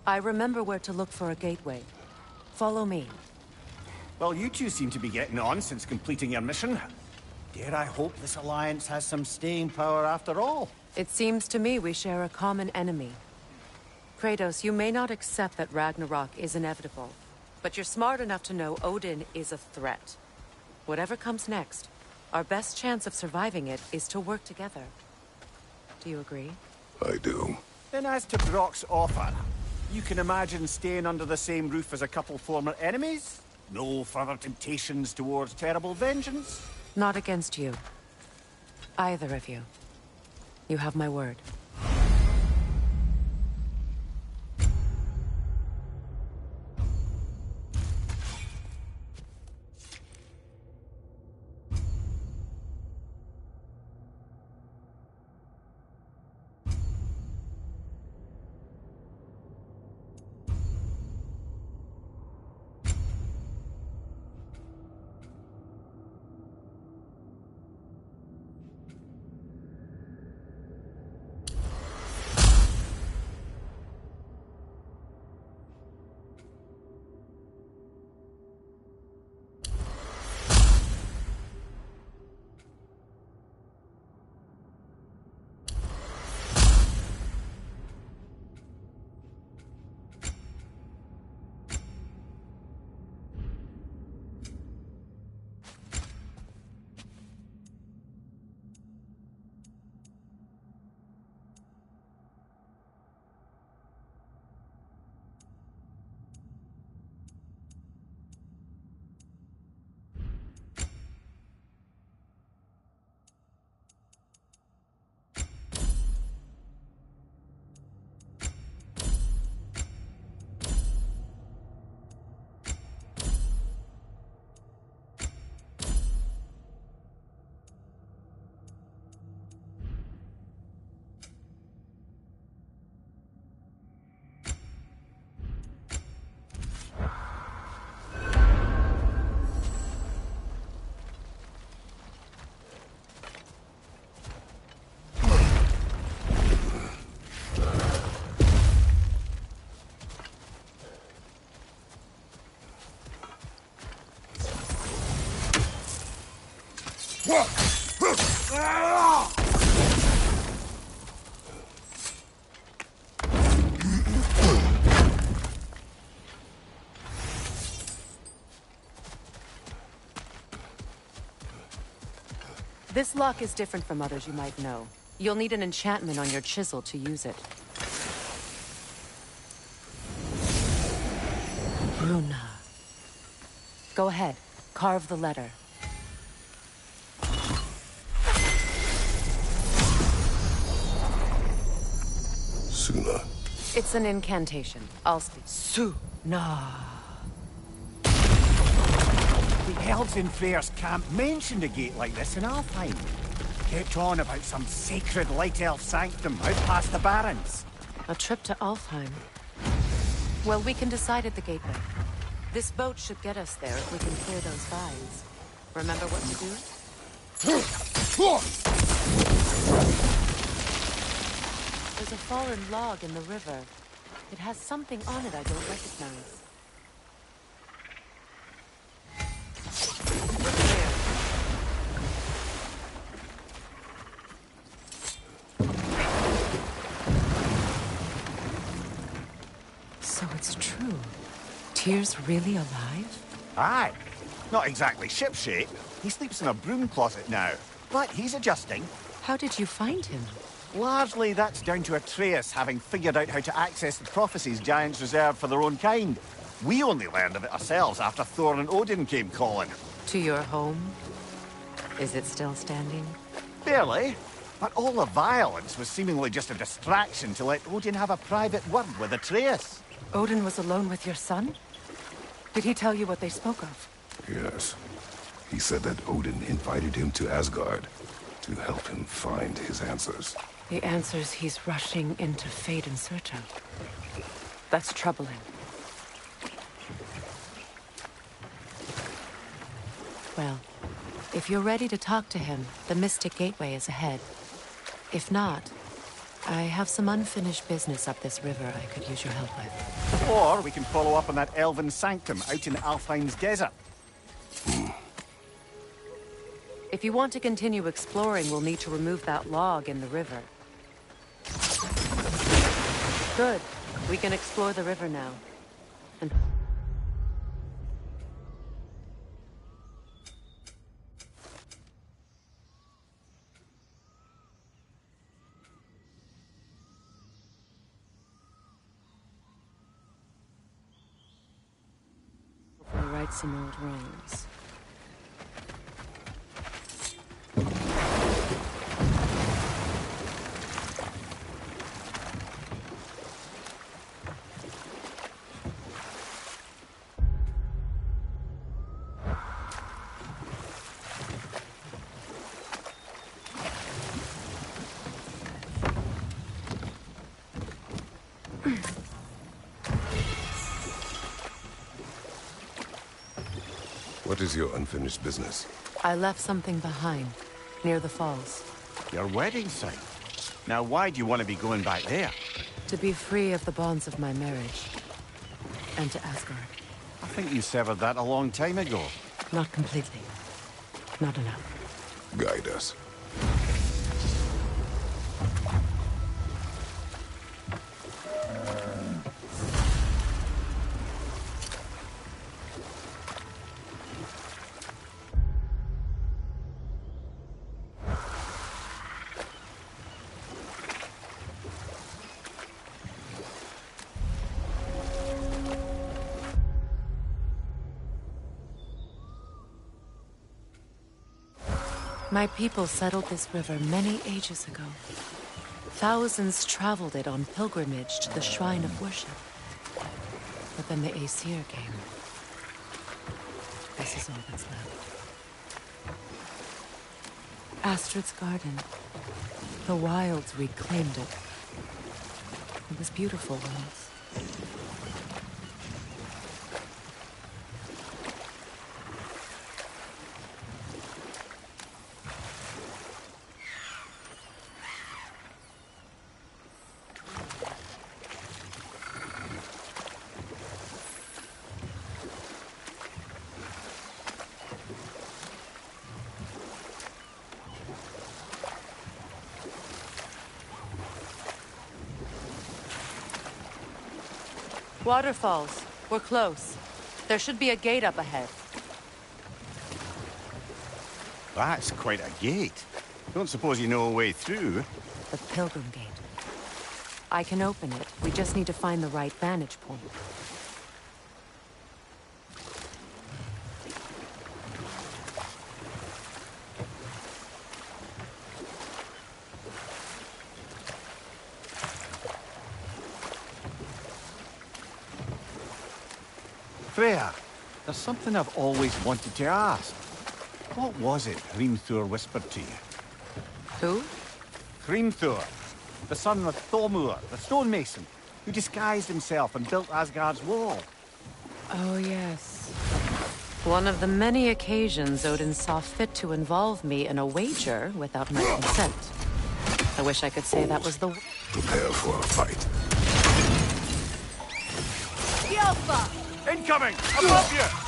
I remember where to look for a gateway. Follow me. Well, you two seem to be getting on since completing your mission. Dare I hope this alliance has some staying power after all? It seems to me we share a common enemy. Kratos, you may not accept that Ragnarok is inevitable, but you're smart enough to know Odin is a threat. Whatever comes next, our best chance of surviving it is to work together. Do you agree? I do. Then as to Brock's offer, you can imagine staying under the same roof as a couple former enemies? No further temptations towards terrible vengeance? Not against you. Either of you. You have my word. This lock is different from others you might know. You'll need an enchantment on your chisel to use it. Bruna. Go ahead. Carve the letter. Suna. It's an incantation. I'll speak. Suna. The elves in Freyr's camp mentioned a gate like this in Alfheim. Kept on about some sacred light elf sanctum out past the Barrens. A trip to Alfheim. Well, we can decide at the gateway. This boat should get us there if we can clear those vines. Remember what to do? There's a fallen log in the river. It has something on it I don't recognize. Look there. So it's true. Tyr's really alive? Aye. Not exactly shipshape. He sleeps in a broom closet now. But he's adjusting. How did you find him? Largely, that's down to Atreus having figured out how to access the prophecies giants reserved for their own kind. We only learned of it ourselves after Thor and Odin came calling. To your home? Is it still standing? Barely. But all the violence was seemingly just a distraction to let Odin have a private word with Atreus. Odin was alone with your son? Did he tell you what they spoke of? Yes. He said that Odin invited him to Asgard to help him find his answers. The answers he's rushing into fate in search of. That's troubling. Well, if you're ready to talk to him, the Mystic Gateway is ahead. If not, I have some unfinished business up this river I could use your help with. Or we can follow up on that elven sanctum out in Alfheim's desert. If you want to continue exploring, we'll need to remove that log in the river. Good. We can explore the river now. And hopefully right some old wrongs. What is your unfinished business? I left something behind, near the falls. Your wedding site. Now, why do you want to be going back there? To be free of the bonds of my marriage. And to Asgard. I think you severed that a long time ago. Not completely. Not enough. Guide us. My people settled this river many ages ago. Thousands traveled it on pilgrimage to the shrine of worship. But then the Aesir came. This is all that's left. Astrid's garden. The wilds reclaimed it. It was beautiful once. Waterfalls. We're close. There should be a gate up ahead. That's quite a gate. Don't suppose you know a way through? The Pilgrim Gate. I can open it. We just need to find the right vantage point. Freya, there's something I've always wanted to ask. What was it Hrimthur whispered to you? Who? Hrimthur, the son of Thormur, the stonemason, who disguised himself and built Asgard's wall. Oh, yes. One of the many occasions Odin saw fit to involve me in a wager without my consent. I wish I could say that was the... Prepare for a fight. Alpha! Incoming! Above you!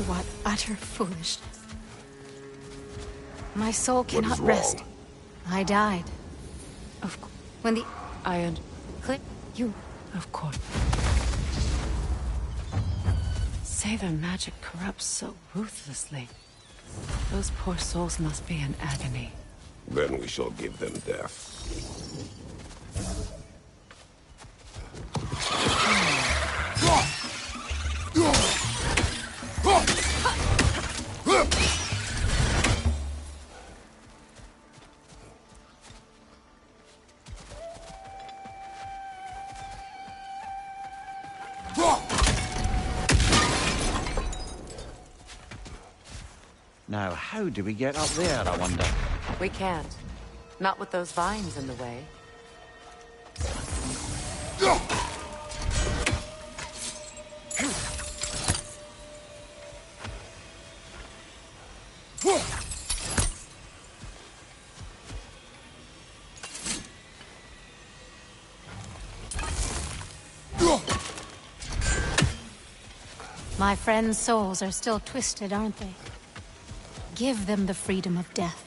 What utter foolishness. My soul What is cannot wrong? rest. I died. Of course. When the Click. you Of course. say their magic corrupts so ruthlessly. Those poor souls must be in agony. Then we shall give them death. Now, how do we get up there, I wonder? We can't. Not with those vines in the way. My friends' souls are still twisted, aren't they? Give them the freedom of death.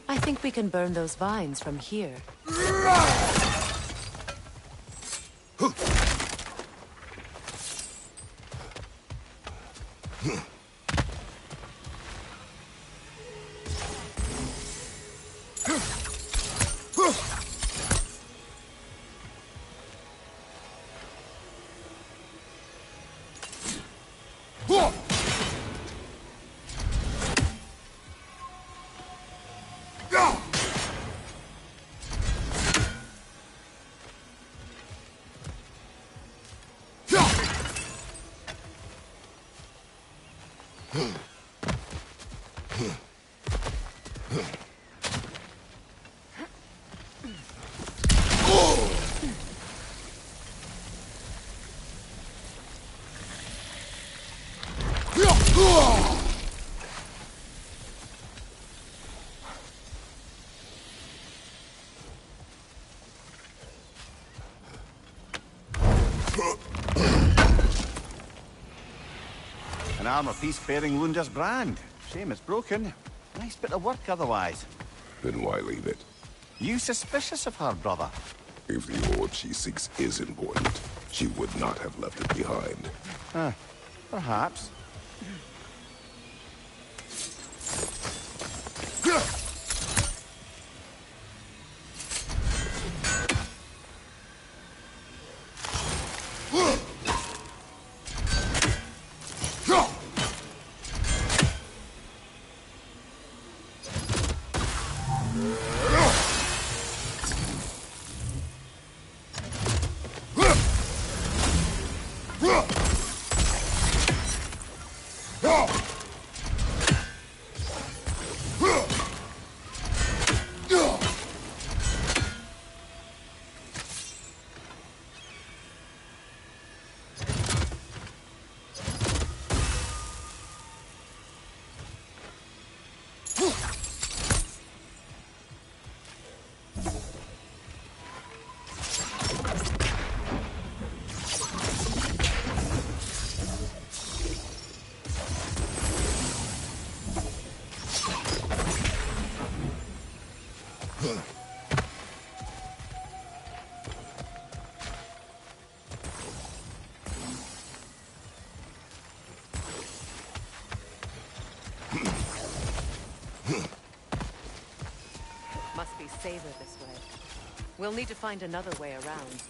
I think we can burn those vines from here. An armor-piece bearing Lunda's brand. Shame it's broken. Nice bit of work otherwise. Then why leave it? You suspicious of her, brother? If the orb she seeks is important, she would not have left it behind. Perhaps. Must be safer this way. We'll need to find another way around.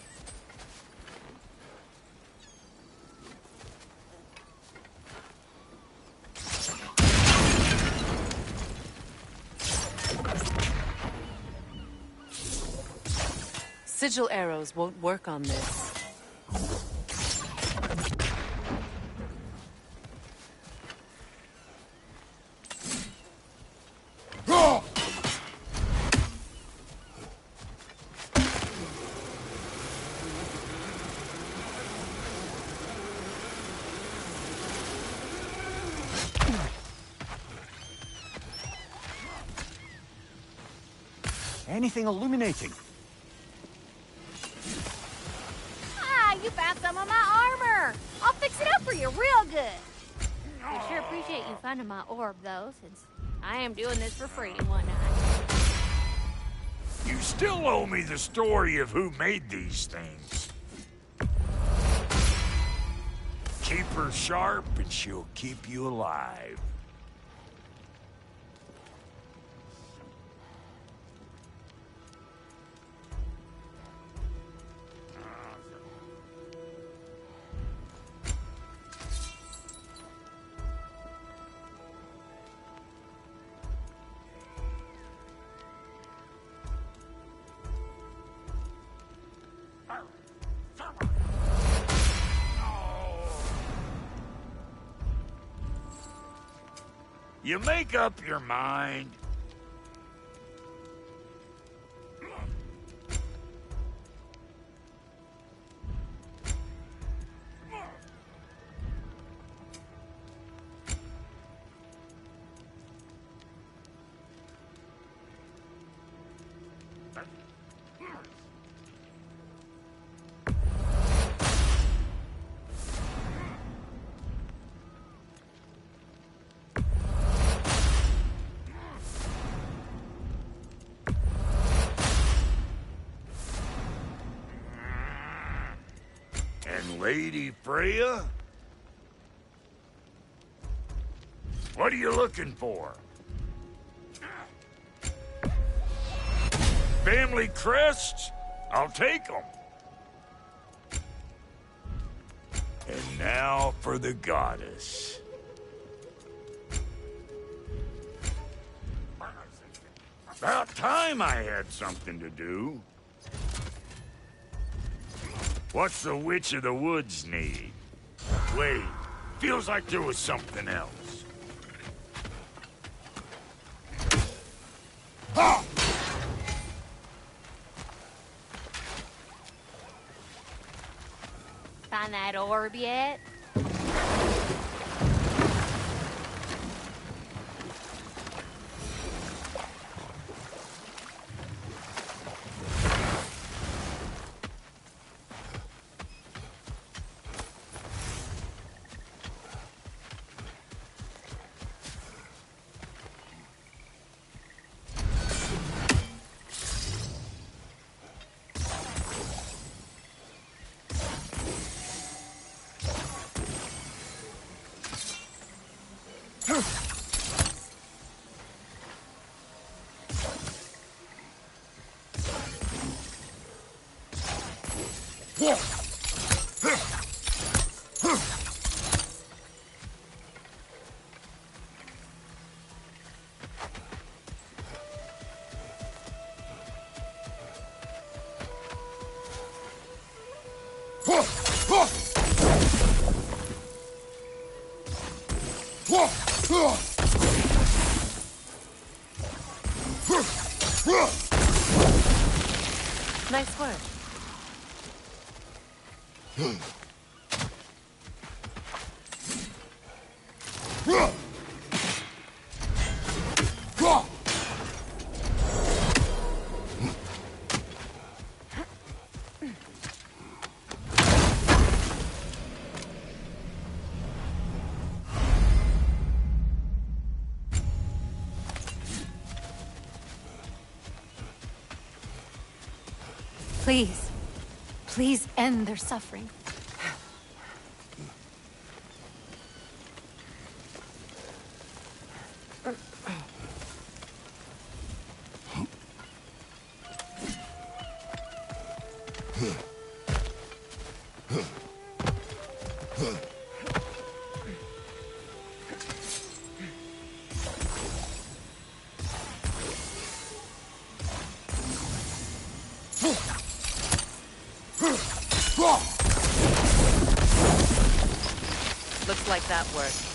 Sigil arrows won't work on this. Anything illuminating? Ah, you found some of my armor. I'll fix it up for you real good. I sure appreciate you finding my orb, though, since I am doing this for free and whatnot. You still owe me the story of who made these things. Keep her sharp and she'll keep you alive. You make up your mind. And Lady Freya? What are you looking for? Family crests? I'll take them. And now for the goddess. About time I had something to do. What's the Witch of the Woods need? Wait, feels like there was something else. Ha! Find that orb yet? Nice work. Please. Please end their suffering. Looks like that worked.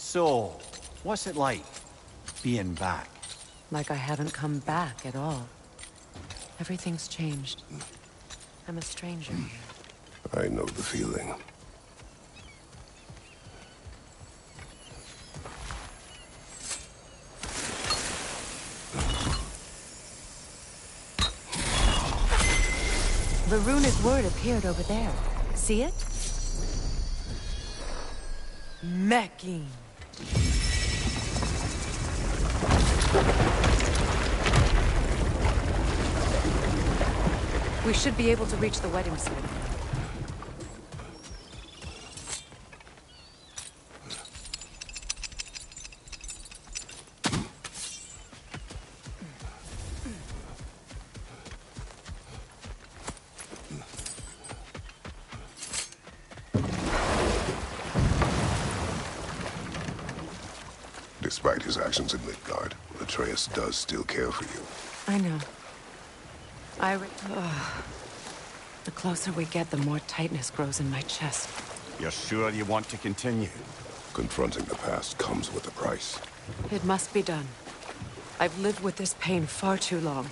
So, what's it like, being back? Like I haven't come back at all. Everything's changed. I'm a stranger here. I know the feeling. The runic word appeared over there. See it? Mecking. We should be able to reach the wedding soon. Despite his actions in Midgard, Atreus does still care for you. I know. The closer we get, the more tightness grows in my chest. You're sure you want to continue? Confronting the past comes with a price. It must be done. I've lived with this pain far too long.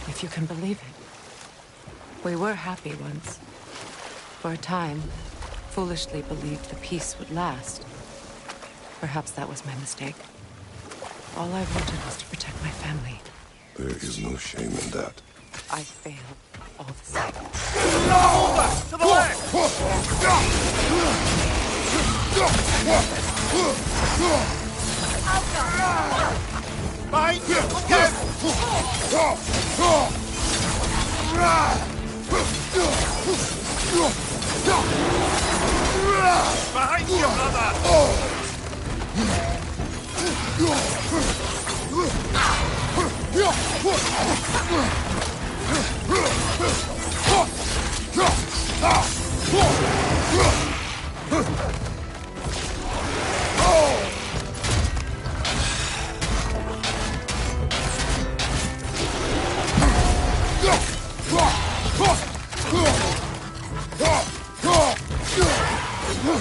If you can believe it. We were happy once. For a time, foolishly believed the peace would last. Perhaps that was my mistake. All I wanted was to protect my family. There is no shame in that. I failed all the same. To the left! Behind you! Behind you, brother!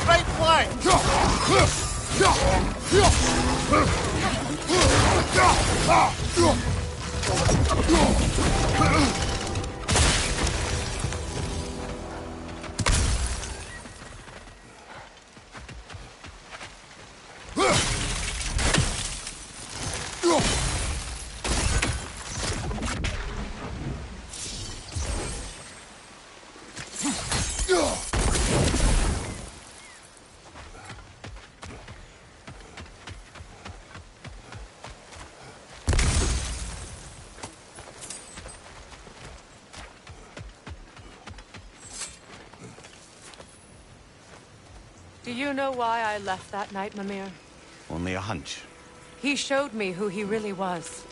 Right flank! Do you know why I left that night, Mimir? Only a hunch. He showed me who he really was.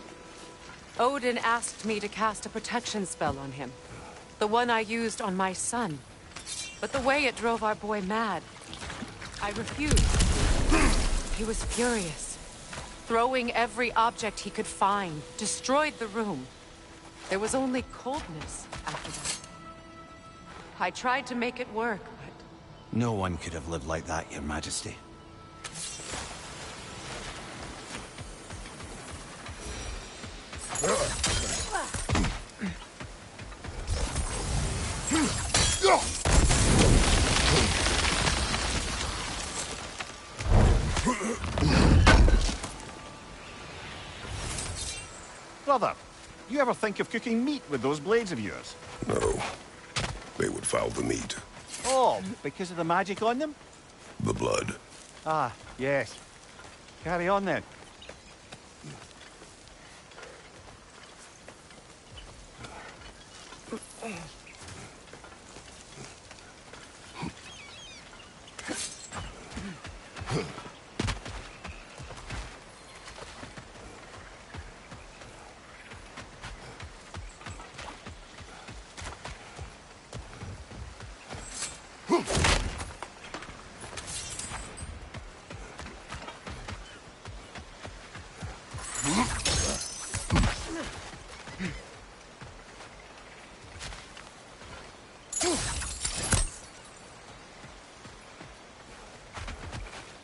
Odin asked me to cast a protection spell on him. The one I used on my son. But the way it drove our boy mad, I refused. He was furious. Throwing every object he could find, destroyed the room. There was only coldness after that. I tried to make it work, but... No one could have lived like that, Your Majesty. Brother, you ever think of cooking meat with those blades of yours? No. They would foul the meat. Oh, because of the magic on them? The blood. Ah, yes. Carry on then.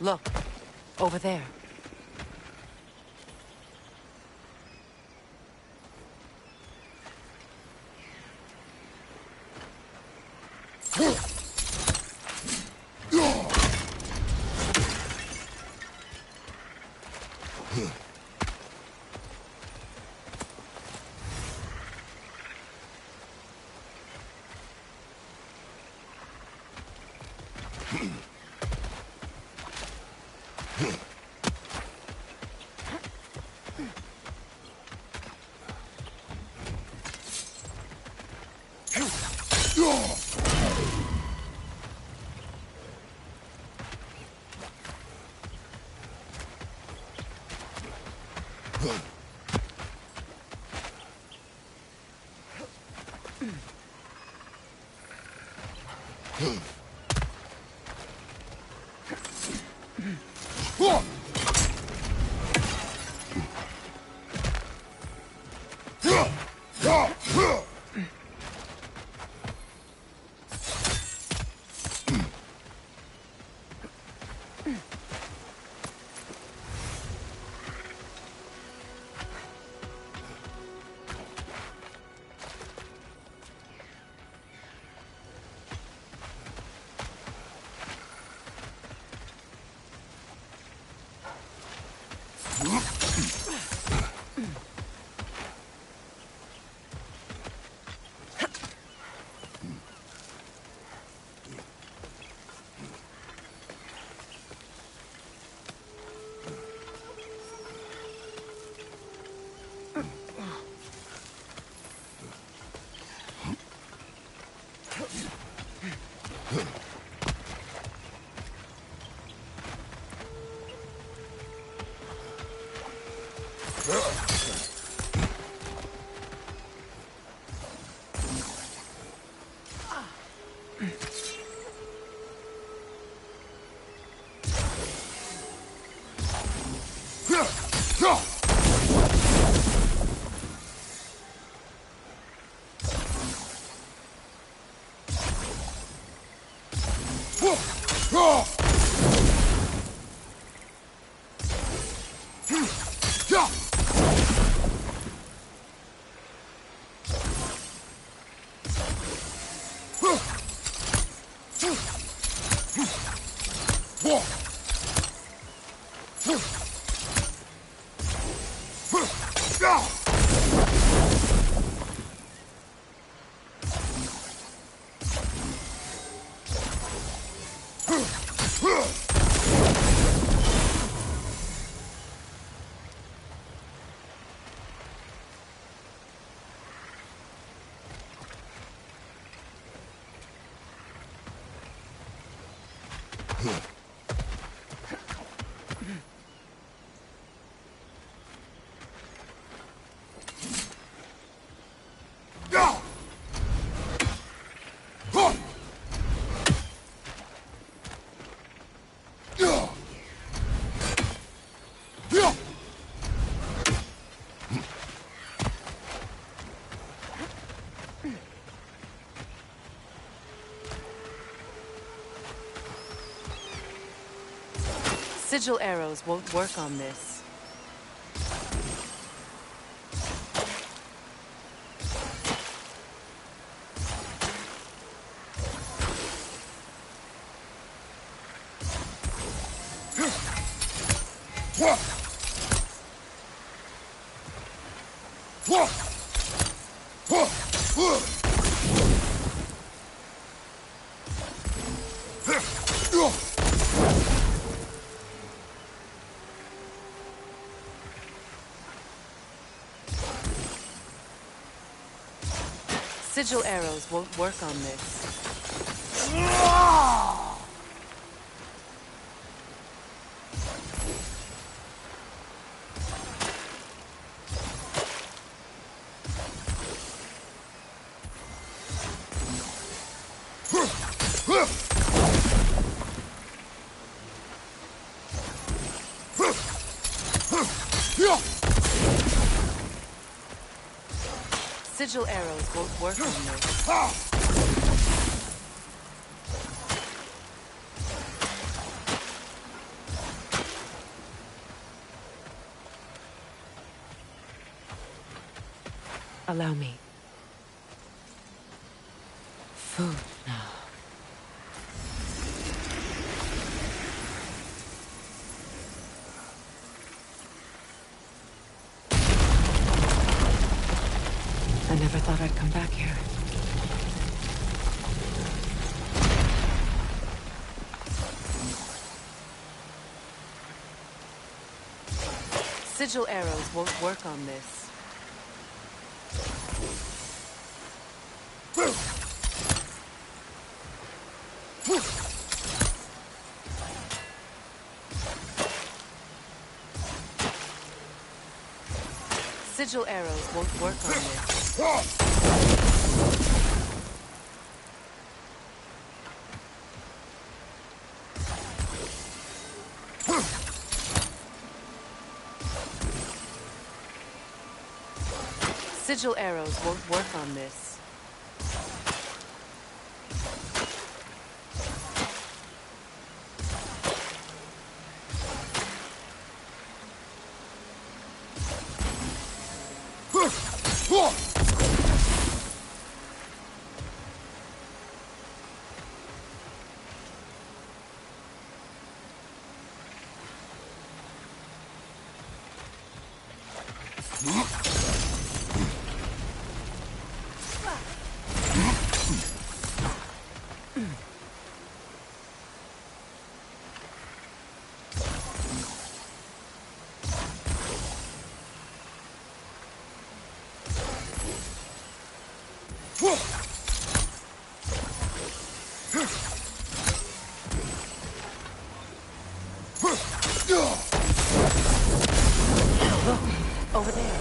Look, Over there. Sigil arrows won't work on this. Sigil arrows won't work on this. Sigil arrows won't work on this. Allow me. Food now. I never thought I'd come back here. Sigil arrows won't work on this. Sigil arrows won't work on this. Sigil arrows won't work on this. Over there.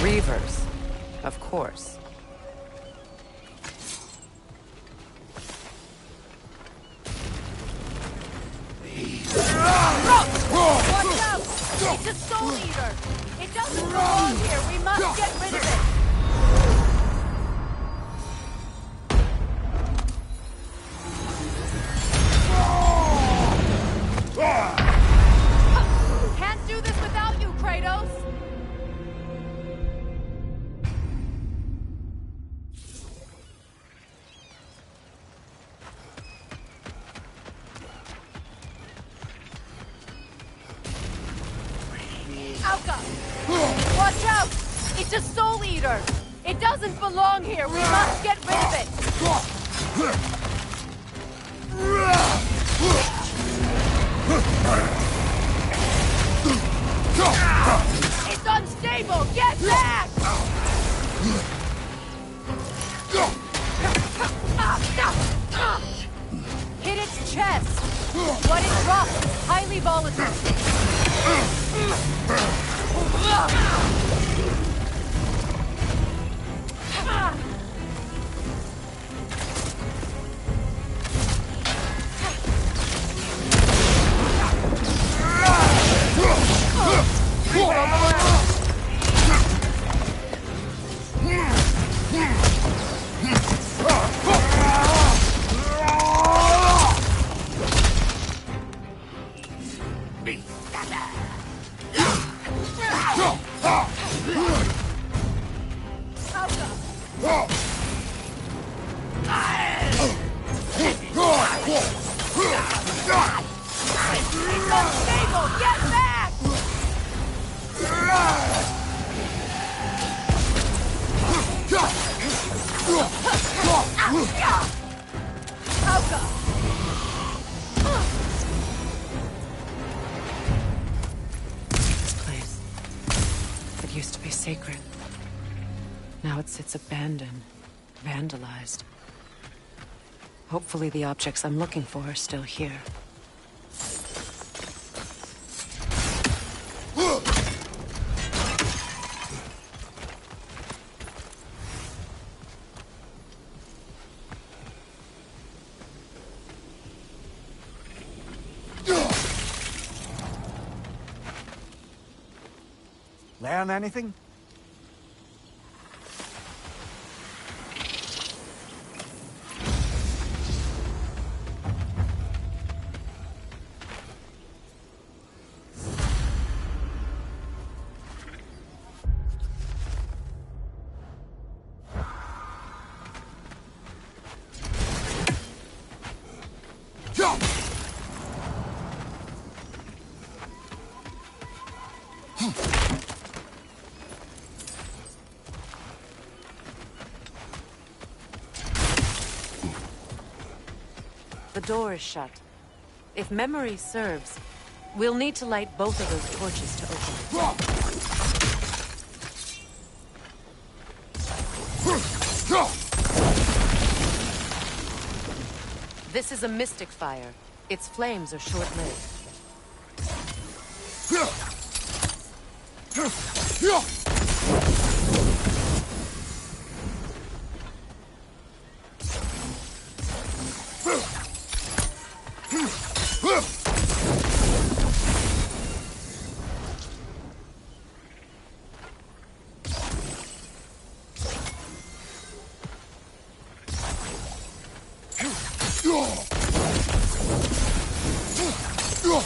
Reavers, of course. Watch out! It's a soul eater! It doesn't belong here! We must get rid of it! Can't do this without you, Kratos! Watch out! It's a soul eater! It doesn't belong here! We must get rid of it! It's unstable! Get back! Hit its chest! What it drops is highly volatile. Used to be sacred. Now it sits abandoned, vandalized. Hopefully the objects I'm looking for are still here. Learn anything? The door is shut. If memory serves, we'll need to light both of those torches to open it. This is a mystic fire. Its flames are short-lived.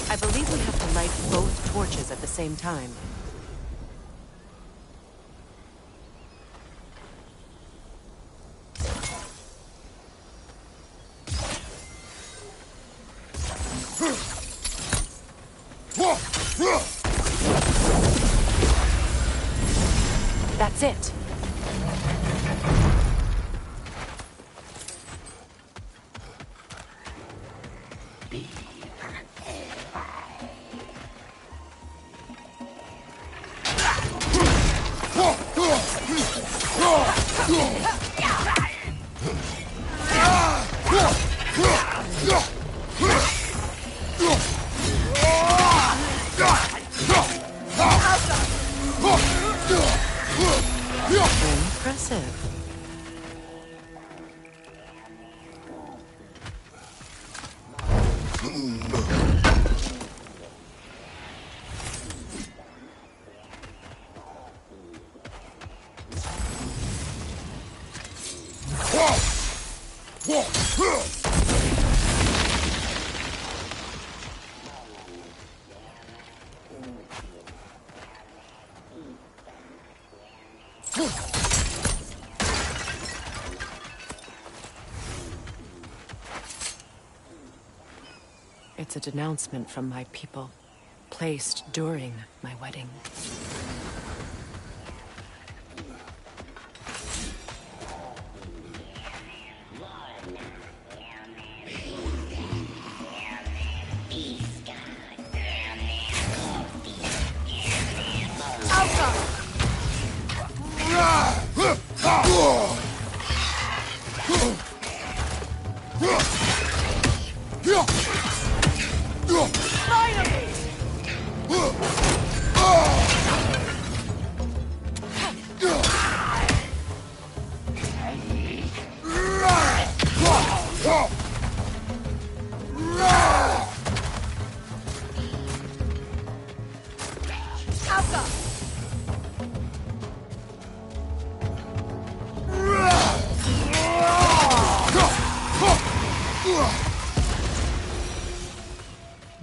I believe we have to light both torches at the same time. That's it. Impressive. It's a denouncement from my people, placed during my wedding.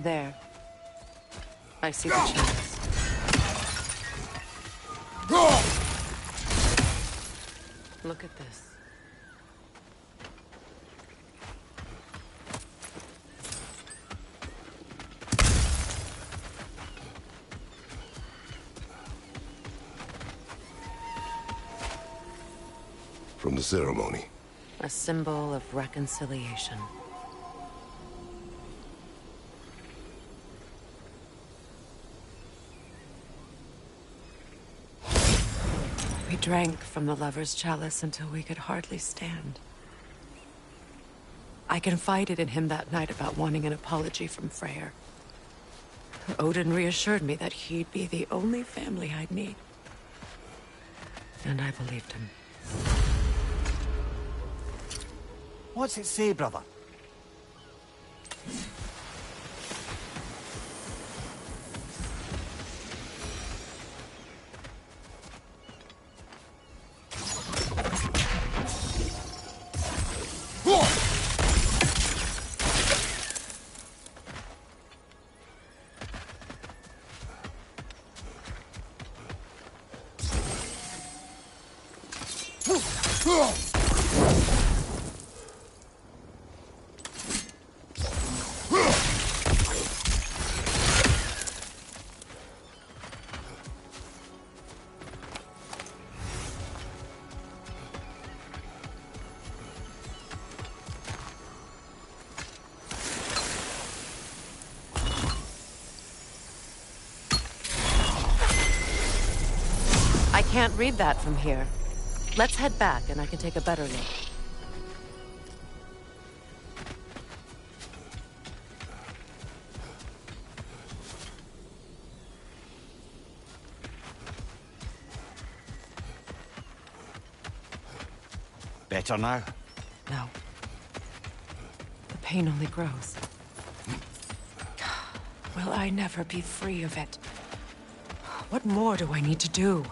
There. I see the chance. Look at this. From the ceremony. A symbol of reconciliation. We drank from the lover's chalice until we could hardly stand. I confided in him that night about wanting an apology from Freyr. Odin reassured me that he'd be the only family I'd need. And I believed him. What's it say, brother? I can't read that from here. Let's head back and I can take a better look. Better now? No. The pain only grows. Will I never be free of it? What more do I need to do?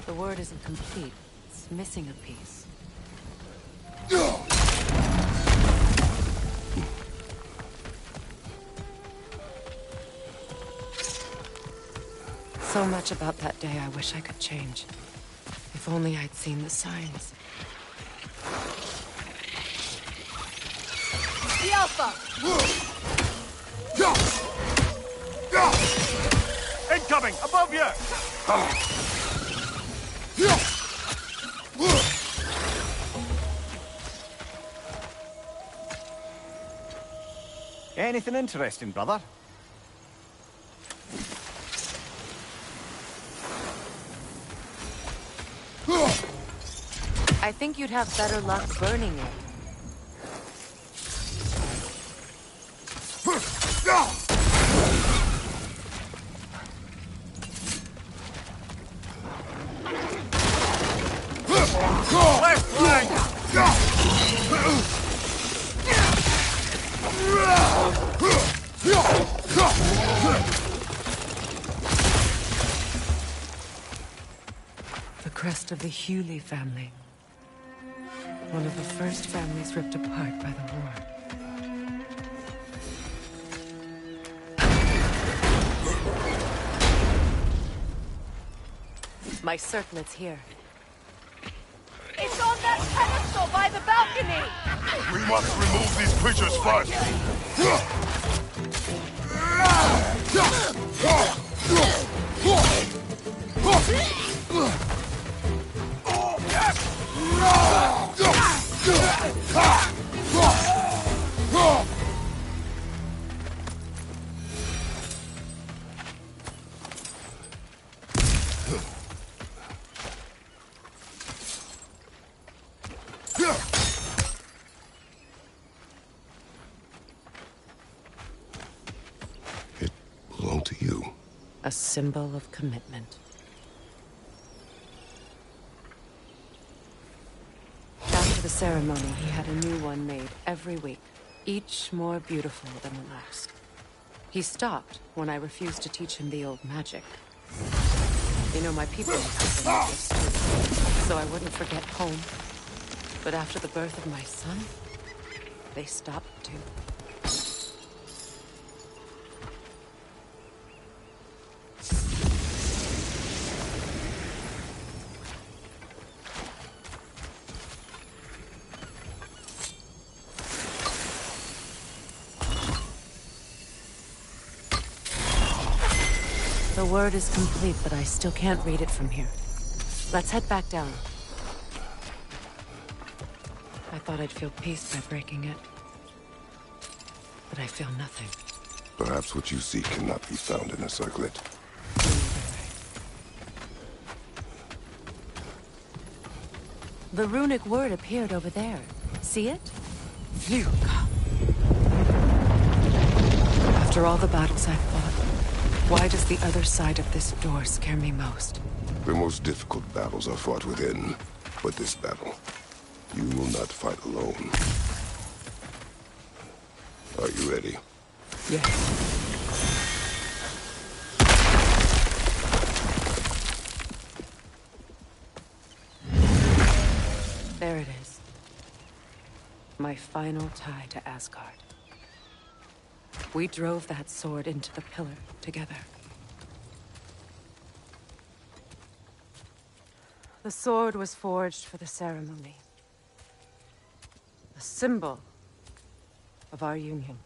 The word isn't complete. It's missing a piece. So much about that day I wish I could change. If only I'd seen the signs. The Alpha! Incoming! Above you! Anything interesting, brother? I think you'd have better luck burning it. crest of the Hewley family. One of the first families ripped apart by the war. My circlet's here. It's on that pedestal by the balcony! We must remove these creatures first! It belonged to you. A symbol of commitment. After the ceremony, he had a new one made every week, each more beautiful than the last. He stopped when I refused to teach him the old magic. You know, my people used to believe this too, so I wouldn't forget home. But after the birth of my son, they stopped too. The word is complete, but I still can't read it from here. Let's head back down. I thought I'd feel peace by breaking it. But I feel nothing. Perhaps what you seek cannot be found in a circlet. The runic word appeared over there. See it? Vuka. After all the battles I've fought, why does the other side of this door scare me most? The most difficult battles are fought within. But this battle, you will not fight alone. Are you ready? Yes. There it is. My final tie to Asgard. We drove that sword into the pillar together. The sword was forged for the ceremony. A symbol of our union.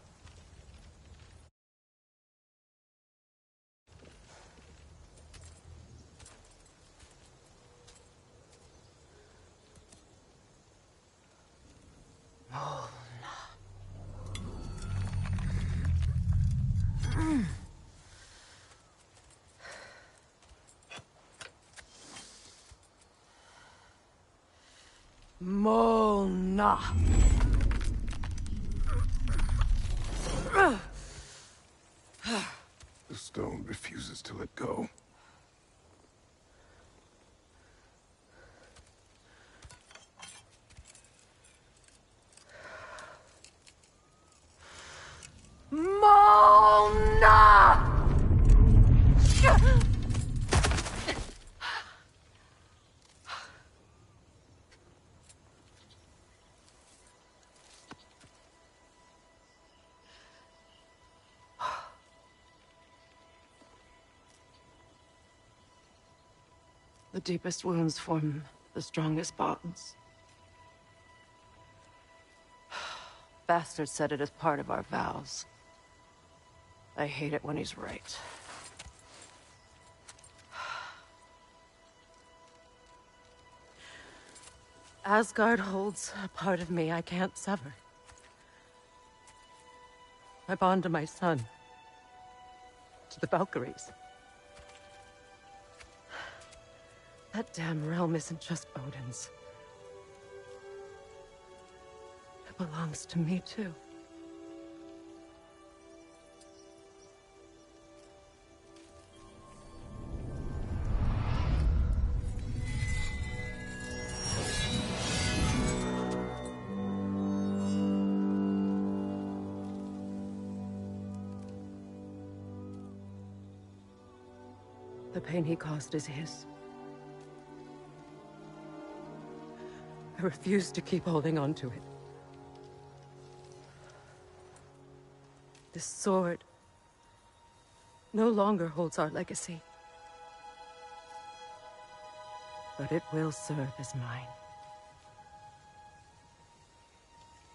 Mona. The stone refuses to let go. Mona! The deepest wounds form the strongest bonds. Bastard said it as part of our vows. I hate it when he's right. Asgard holds a part of me I can't sever. I bond to my son. To the Valkyries. That damn realm isn't just Odin's. It belongs to me, too. The pain he caused is his. refuse to keep holding on to it. This sword no longer holds our legacy. But it will serve as mine.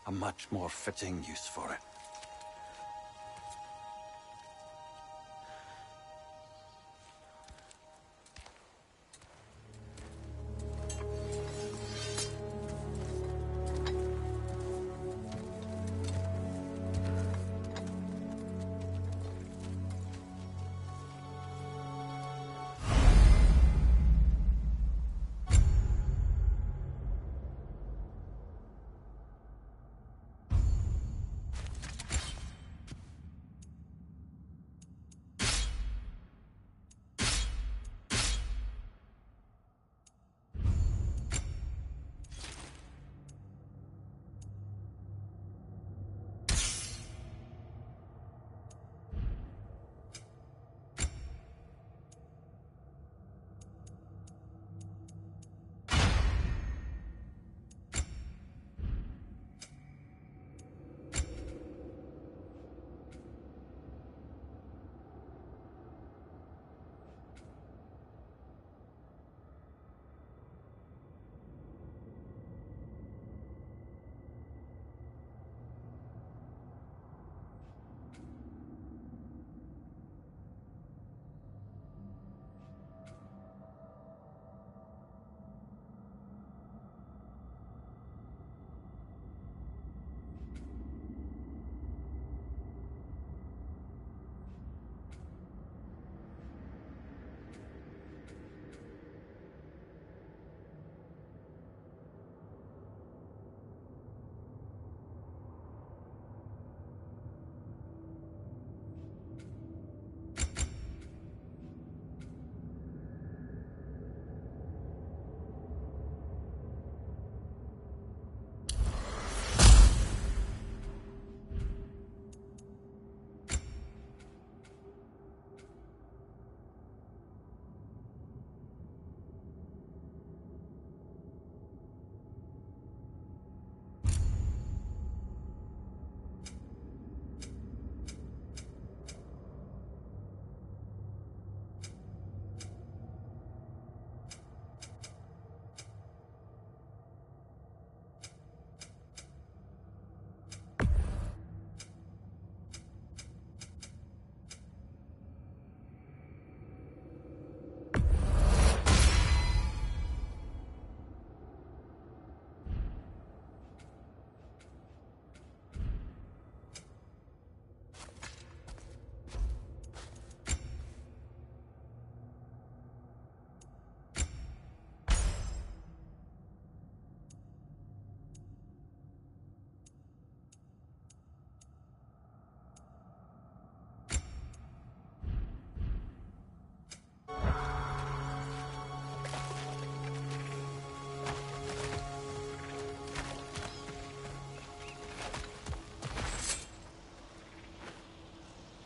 A much more fitting use for it.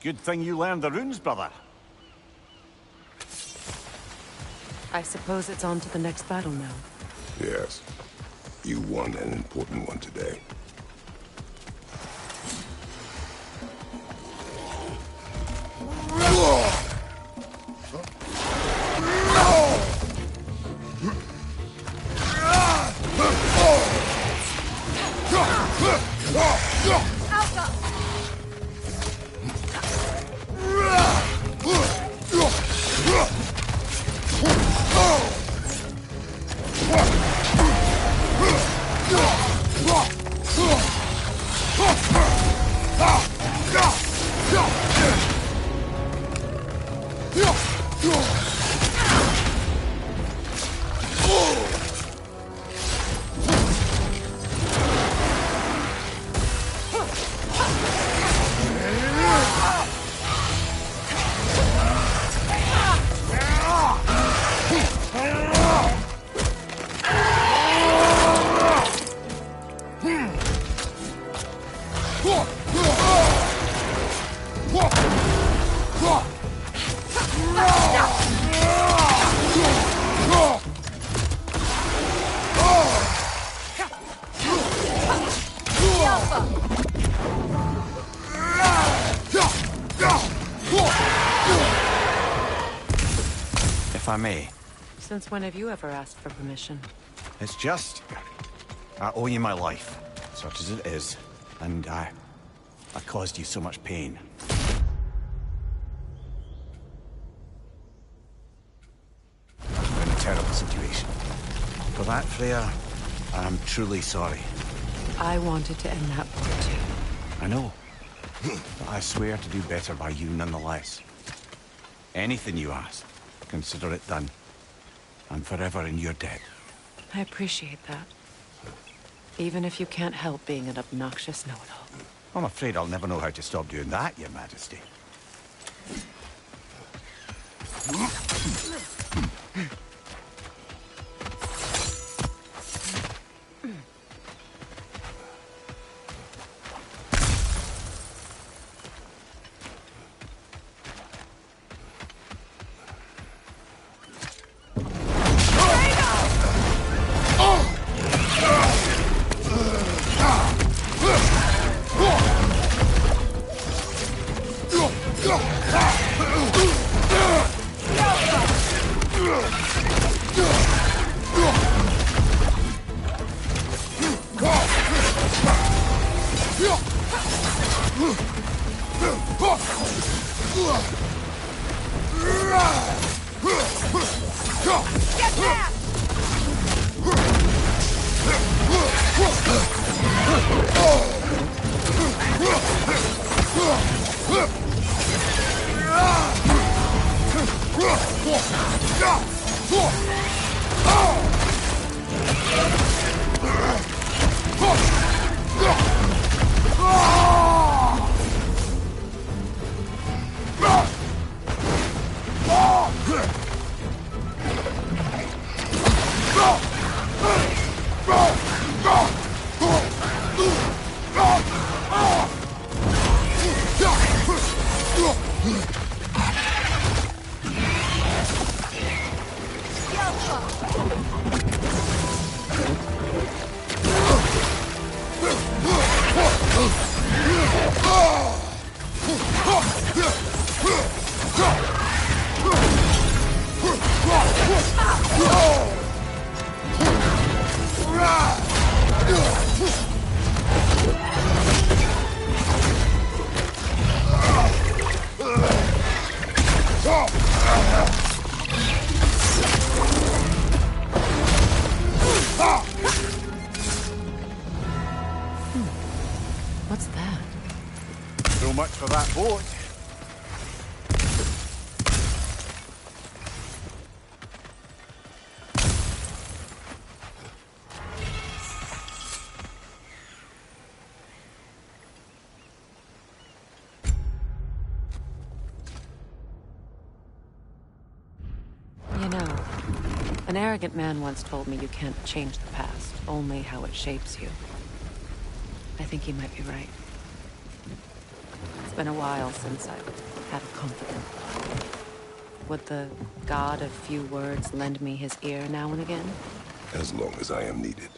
Good thing you learned the runes, brother. I suppose it's on to the next battle now. Yes. You won an important one today. I may. Since when have you ever asked for permission? It's just... I owe you my life, such as it is. And I caused you so much pain. We're in a terrible situation. For that, Freya, I'm truly sorry. I wanted to end that war too. I know. But I swear to do better by you nonetheless. Anything you ask, consider it done. I'm forever in your debt. I appreciate that. Even if you can't help being an obnoxious know-it-all. I'm afraid I'll never know how to stop doing that, Your Majesty. What's that? So much for that boat. You know, an arrogant man once told me you can't change the past, only how it shapes you. I think he might be right. It's been a while since I've had a confidant. Would the god of few words lend me his ear now and again? As long as I am needed.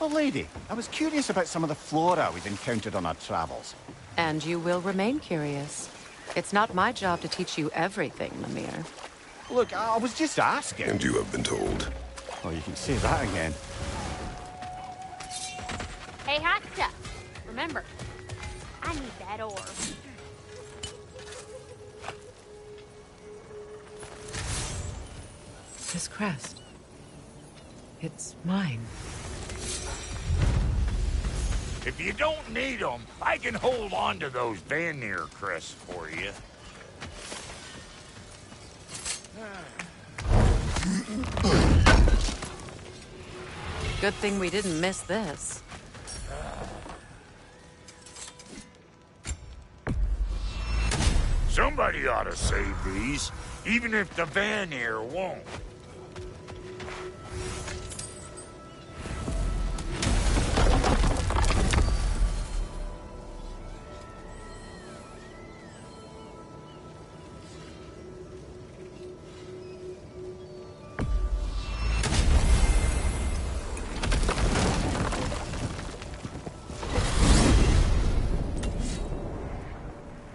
Oh, lady, I was curious about some of the flora we've encountered on our travels. And you will remain curious. It's not my job to teach you everything, Mimir. Look, I was just asking. And you have been told. Oh, you can say that again. Hey, hot stuff. Remember, I need that orb. This crest. It's mine. If you don't need them, I can hold on to those Vanir crests for you. Good thing we didn't miss this. Somebody ought to save these, even if the Vanir won't.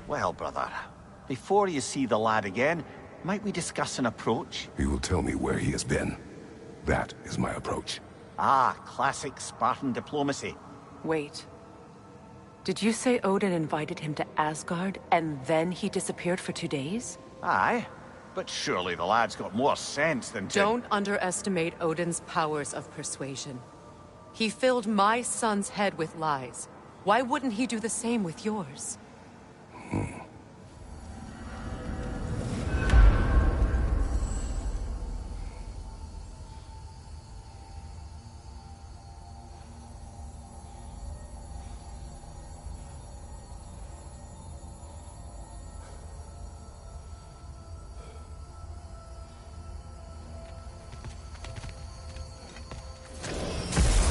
Well, brother, before you see the lad again, might we discuss an approach? He will tell me where he has been. That is my approach. Ah, classic Spartan diplomacy. Wait. Did you say Odin invited him to Asgard, and then he disappeared for 2 days? Aye, but surely the lad's got more sense than to... Don't underestimate Odin's powers of persuasion. He filled my son's head with lies. Why wouldn't he do the same with yours?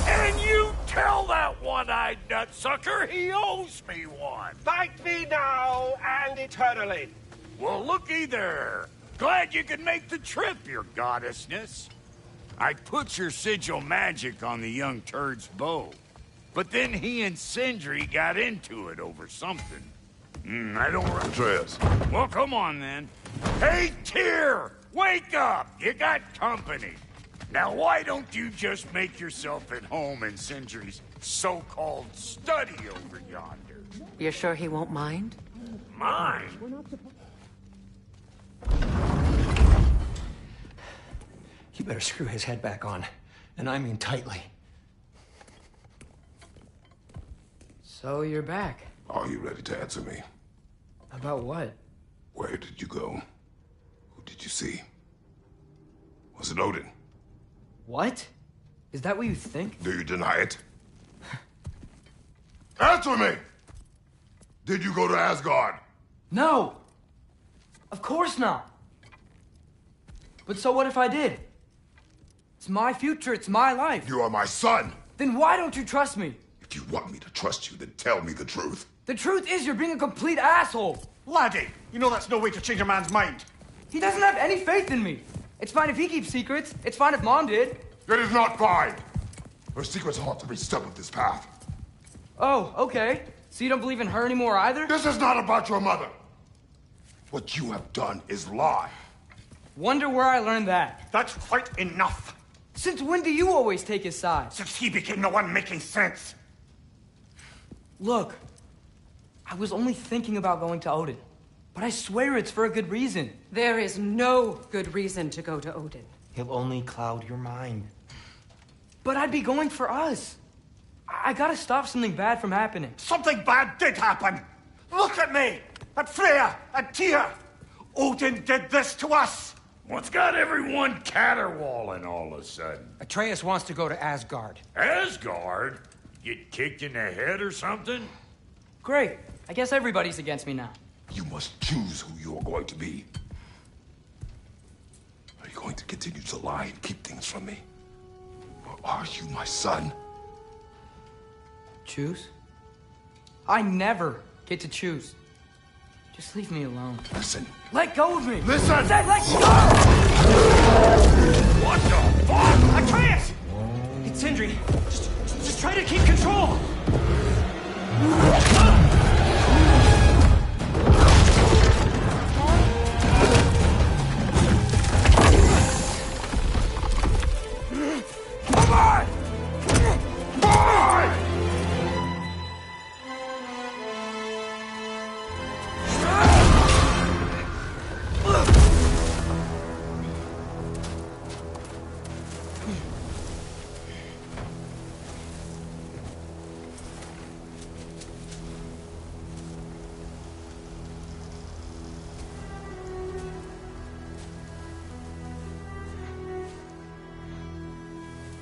And you tell that one-eyed nutsucker he owes me one. Fight me now and eternally. Well, looky there. Glad you could make the trip, your goddessness. I put your sigil magic on the young turd's bow. But then he and Sindri got into it over something. I don't... Atreus. Well, come on, then. Hey, Tyr! Wake up! You got company. Now, why don't you just make yourself at home in Sindri's so-called study over yonder? You're sure he won't mind? Mine? You better screw his head back on. And I mean tightly. So you're back. Are you ready to answer me? About what? Where did you go? Who did you see? Was it Odin? What? Is that what you think? Do you deny it? Answer me! Did you go to Asgard? No! Of course not! But so what if I did? It's my future, it's my life. You are my son! Then why don't you trust me? If you want me to trust you, then tell me the truth. The truth is you're being a complete asshole. Laddie, you know that's no way to change a man's mind. He doesn't have any faith in me. It's fine if he keeps secrets. It's fine if Mom did. It is not fine! Her secrets haunt every step of this path. Oh, okay. So you don't believe in her anymore either? This is not about your mother. What you have done is lie. Wonder where I learned that. That's quite enough. Since when do you always take his side? Since he became the one making sense. Look, I was only thinking about going to Odin. But I swear it's for a good reason. There is no good reason to go to Odin. He'll only cloud your mind. But I'd be going for us. I gotta stop something bad from happening. Something bad did happen. Look at me, at Freya, at Tyr. Odin did this to us. What's got everyone caterwauling all of a sudden? Atreus wants to go to Asgard. Asgard? Get kicked in the head or something? Great. I guess everybody's against me now. You must choose who you are going to be. Are you going to continue to lie and keep things from me? Or are you my son? Choose? I never get to choose. Just leave me alone. Listen. Let go of me! Listen! I said let go! What the fuck? Atreus! It's Sindri. Just try to keep control! Come on! Boy!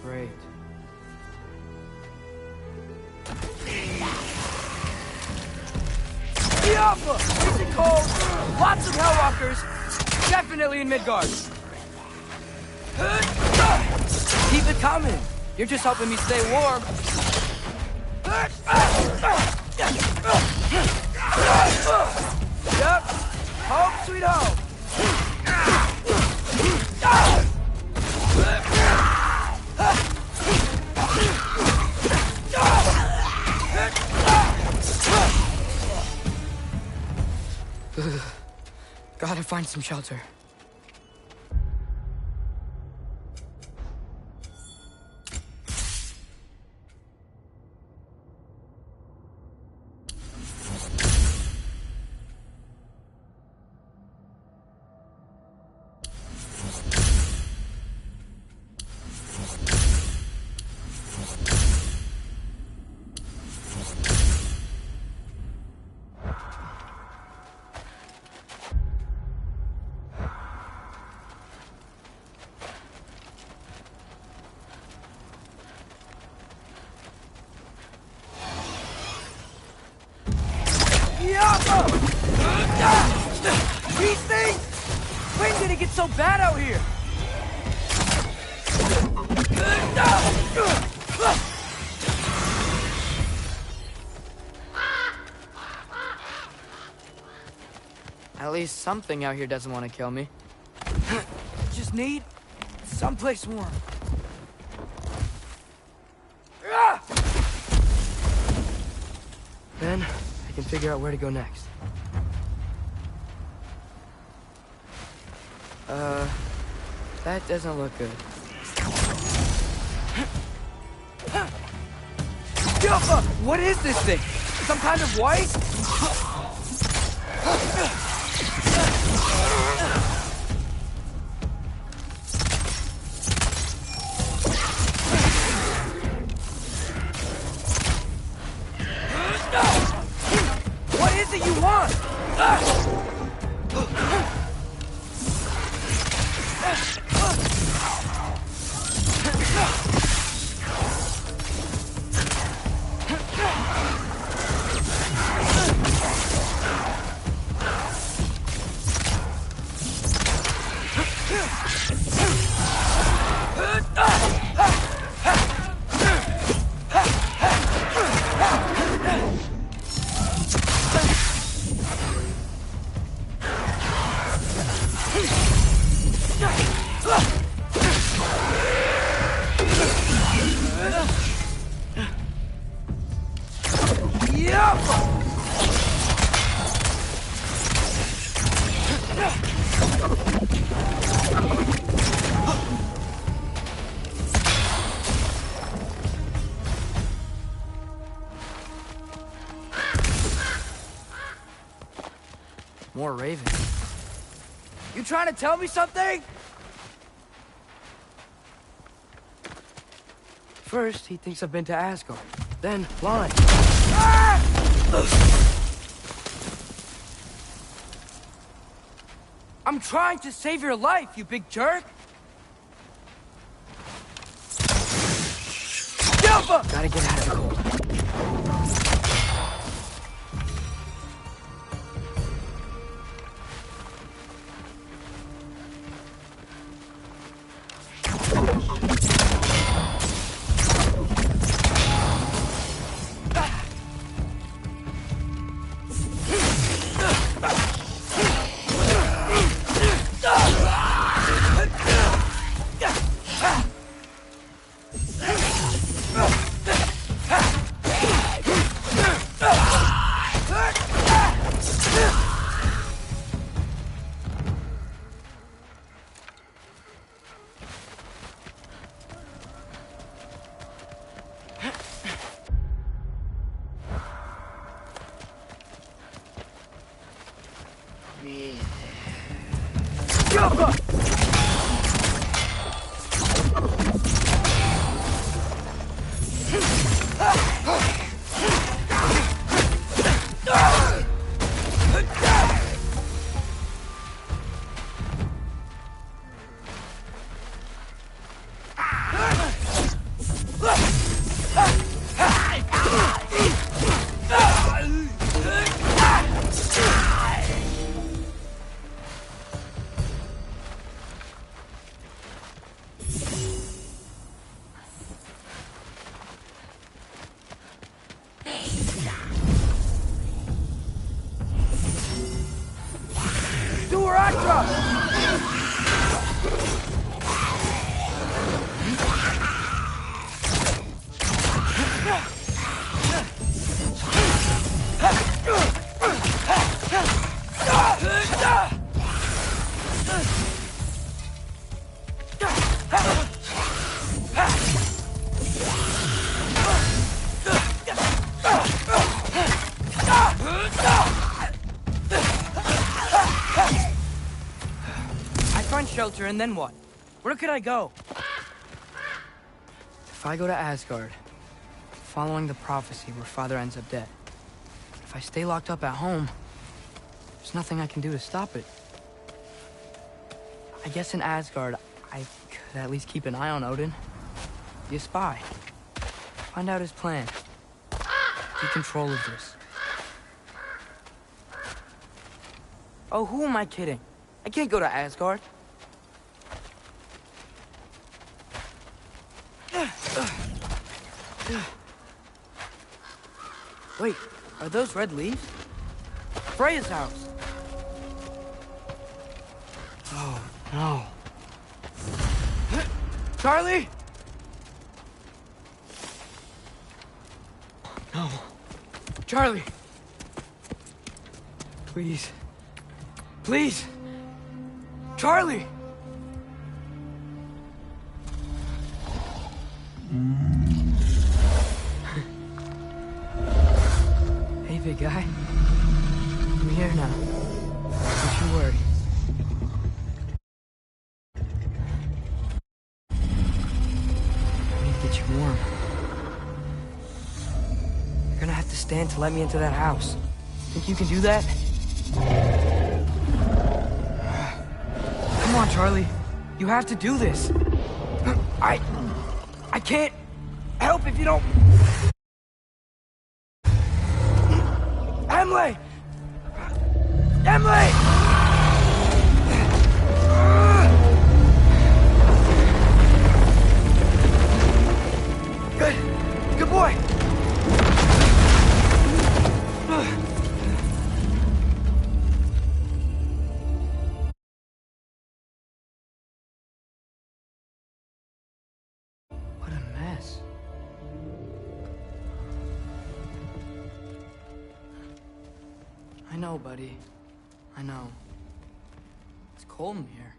Great. The Alpha! cold. Lots of Hellwalkers. Definitely in Midgard. Keep it coming. You're just helping me stay warm. Yep. Home sweet home. Gotta find some shelter. These things! When did it get so bad out here? At least something out here doesn't want to kill me. Just need someplace warm. Then I can figure out where to go next. That doesn't look good. What is this thing? Some kind of white? What is it you want? More ravens. You trying to tell me something? First, he thinks I've been to Asgard. Then, lying. Ah! I'm trying to save your life, you big jerk! Gotta get out of the cold. shelter, and then what? Where could I go? If I go to Asgard, following the prophecy where Father ends up dead. If I stay locked up at home, there's nothing I can do to stop it. I guess in Asgard, I could at least keep an eye on Odin. Be a spy. Find out his plan. Take control of this. Oh, who am I kidding? I can't go to Asgard. Wait, are those red leaves? Freya's house. Oh, no. Charlie! No. Charlie! Please. Please! Charlie! Hey, big guy. I'm here now. Don't you worry. I need to get you warm. You're gonna have to stand to let me into that house. Think you can do that? Come on, Charlie. You have to do this. I can't help if you don't... Emily! Emily! Good. Good boy. What a mess. I know, buddy. I know. It's cold in here.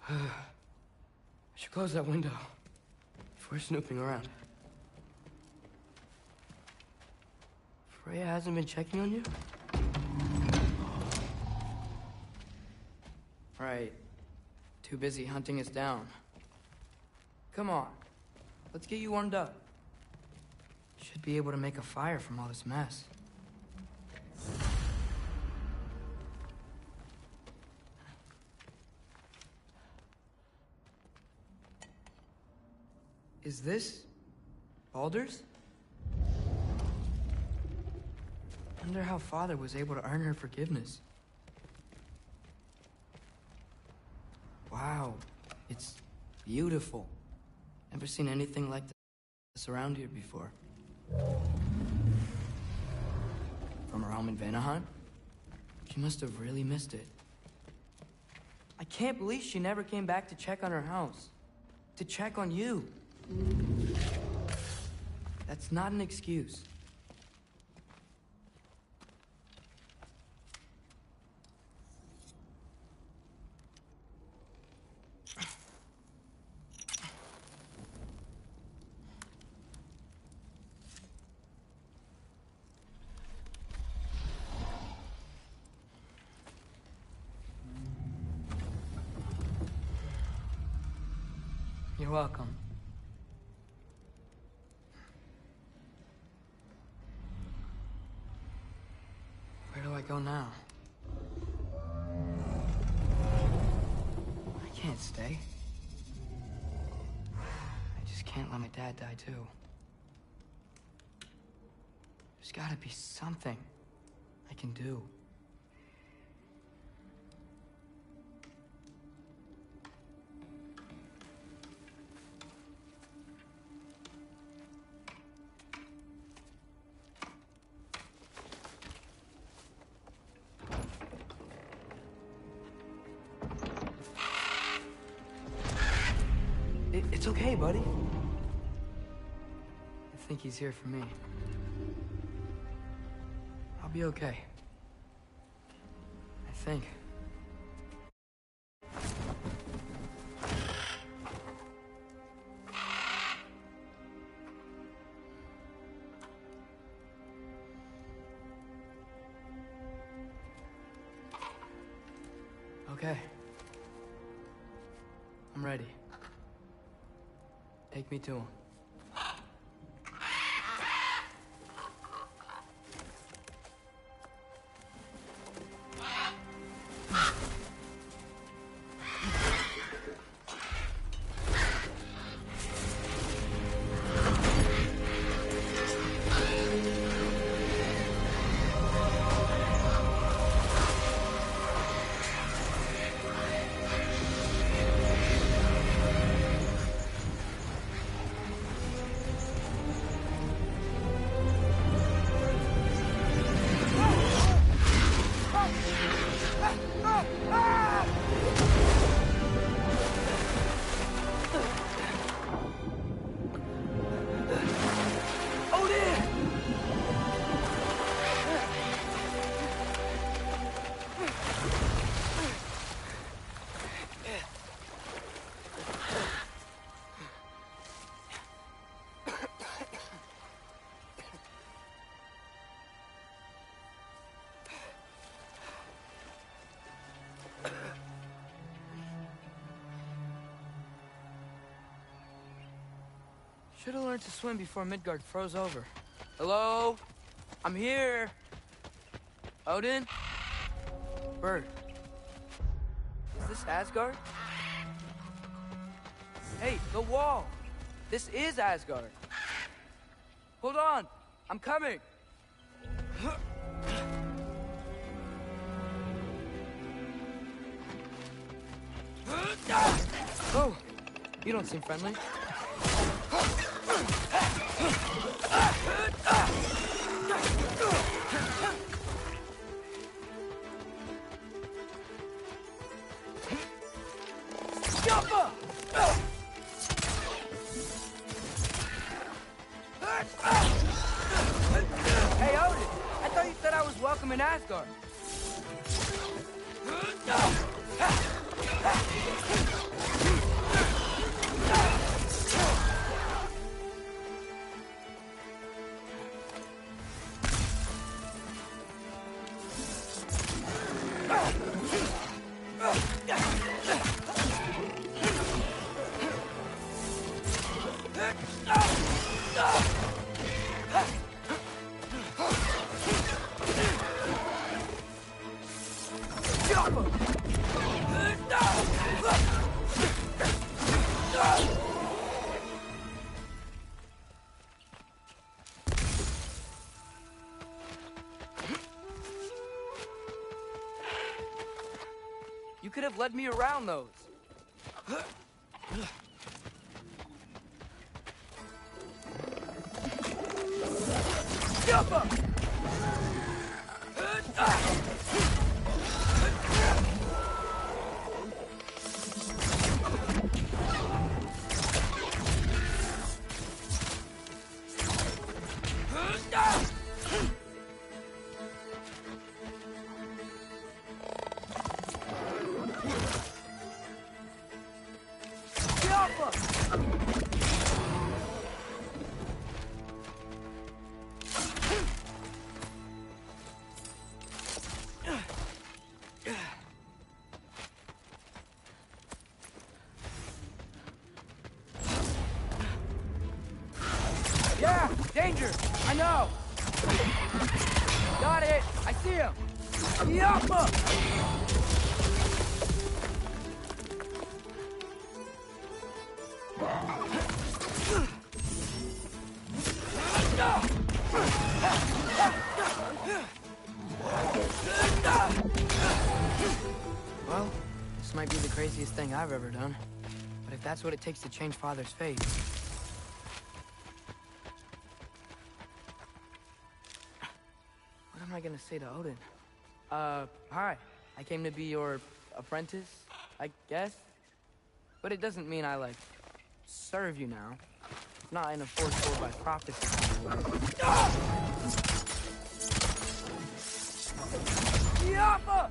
I should close that window if we're snooping around. Freya hasn't been checking on you? Right. Too busy hunting us down. Come on. Let's get you warmed up. Should be able to make a fire from all this mess. Is this Baldur's? Wonder how Father was able to earn her forgiveness. Wow, it's beautiful. Never seen anything like this around here before. From her home in Vanaheim? She must have really missed it. I can't believe she never came back to check on her house. To check on you. That's not an excuse. You're welcome. Where do I go now? I can't stay. I just can't let my dad die too. There's gotta be something I can do. It's okay, buddy. I think he's here for me. I'll be okay. I think. Okay. I'm ready. Take me to him. Should have learned to swim before Midgard froze over. Hello? I'm here. Odin? Bird. Is this Asgard? Hey, the wall! This is Asgard. Hold on, I'm coming. Oh, you don't seem friendly. Hey, Odin! I thought you said I was welcome in Asgard. You could have led me around those. Yeah, danger! I know! Got it! I see him! Yappa! Well, this might be the craziest thing I've ever done. But if that's what it takes to change Father's fate... What am I gonna say to Odin? Hi. I came to be your apprentice, I guess? But it doesn't mean I, like, serve you now. Not in a foretold by prophecy kind of way. Yappa!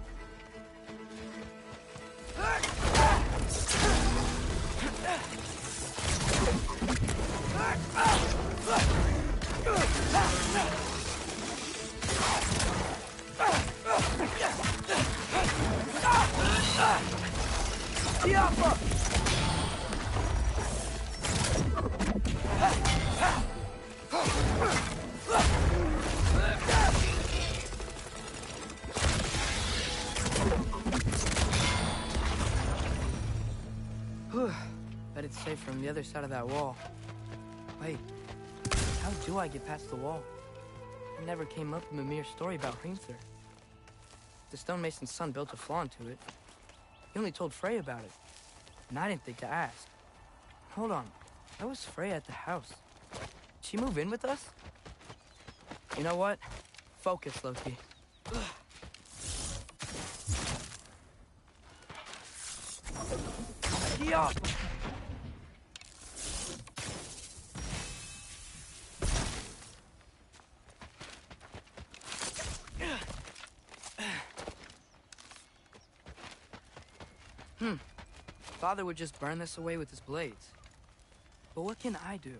from the other side of that wall. Wait, how do I get past the wall? It never came up in Mimir's story about Hrimthur. The stonemason's son built a flaw into it. He only told Frey about it, and I didn't think to ask. Hold on, why was Frey at the house? Did she move in with us? You know what? Focus, Loki. Yeah. Father would just burn this away with his blades. But what can I do?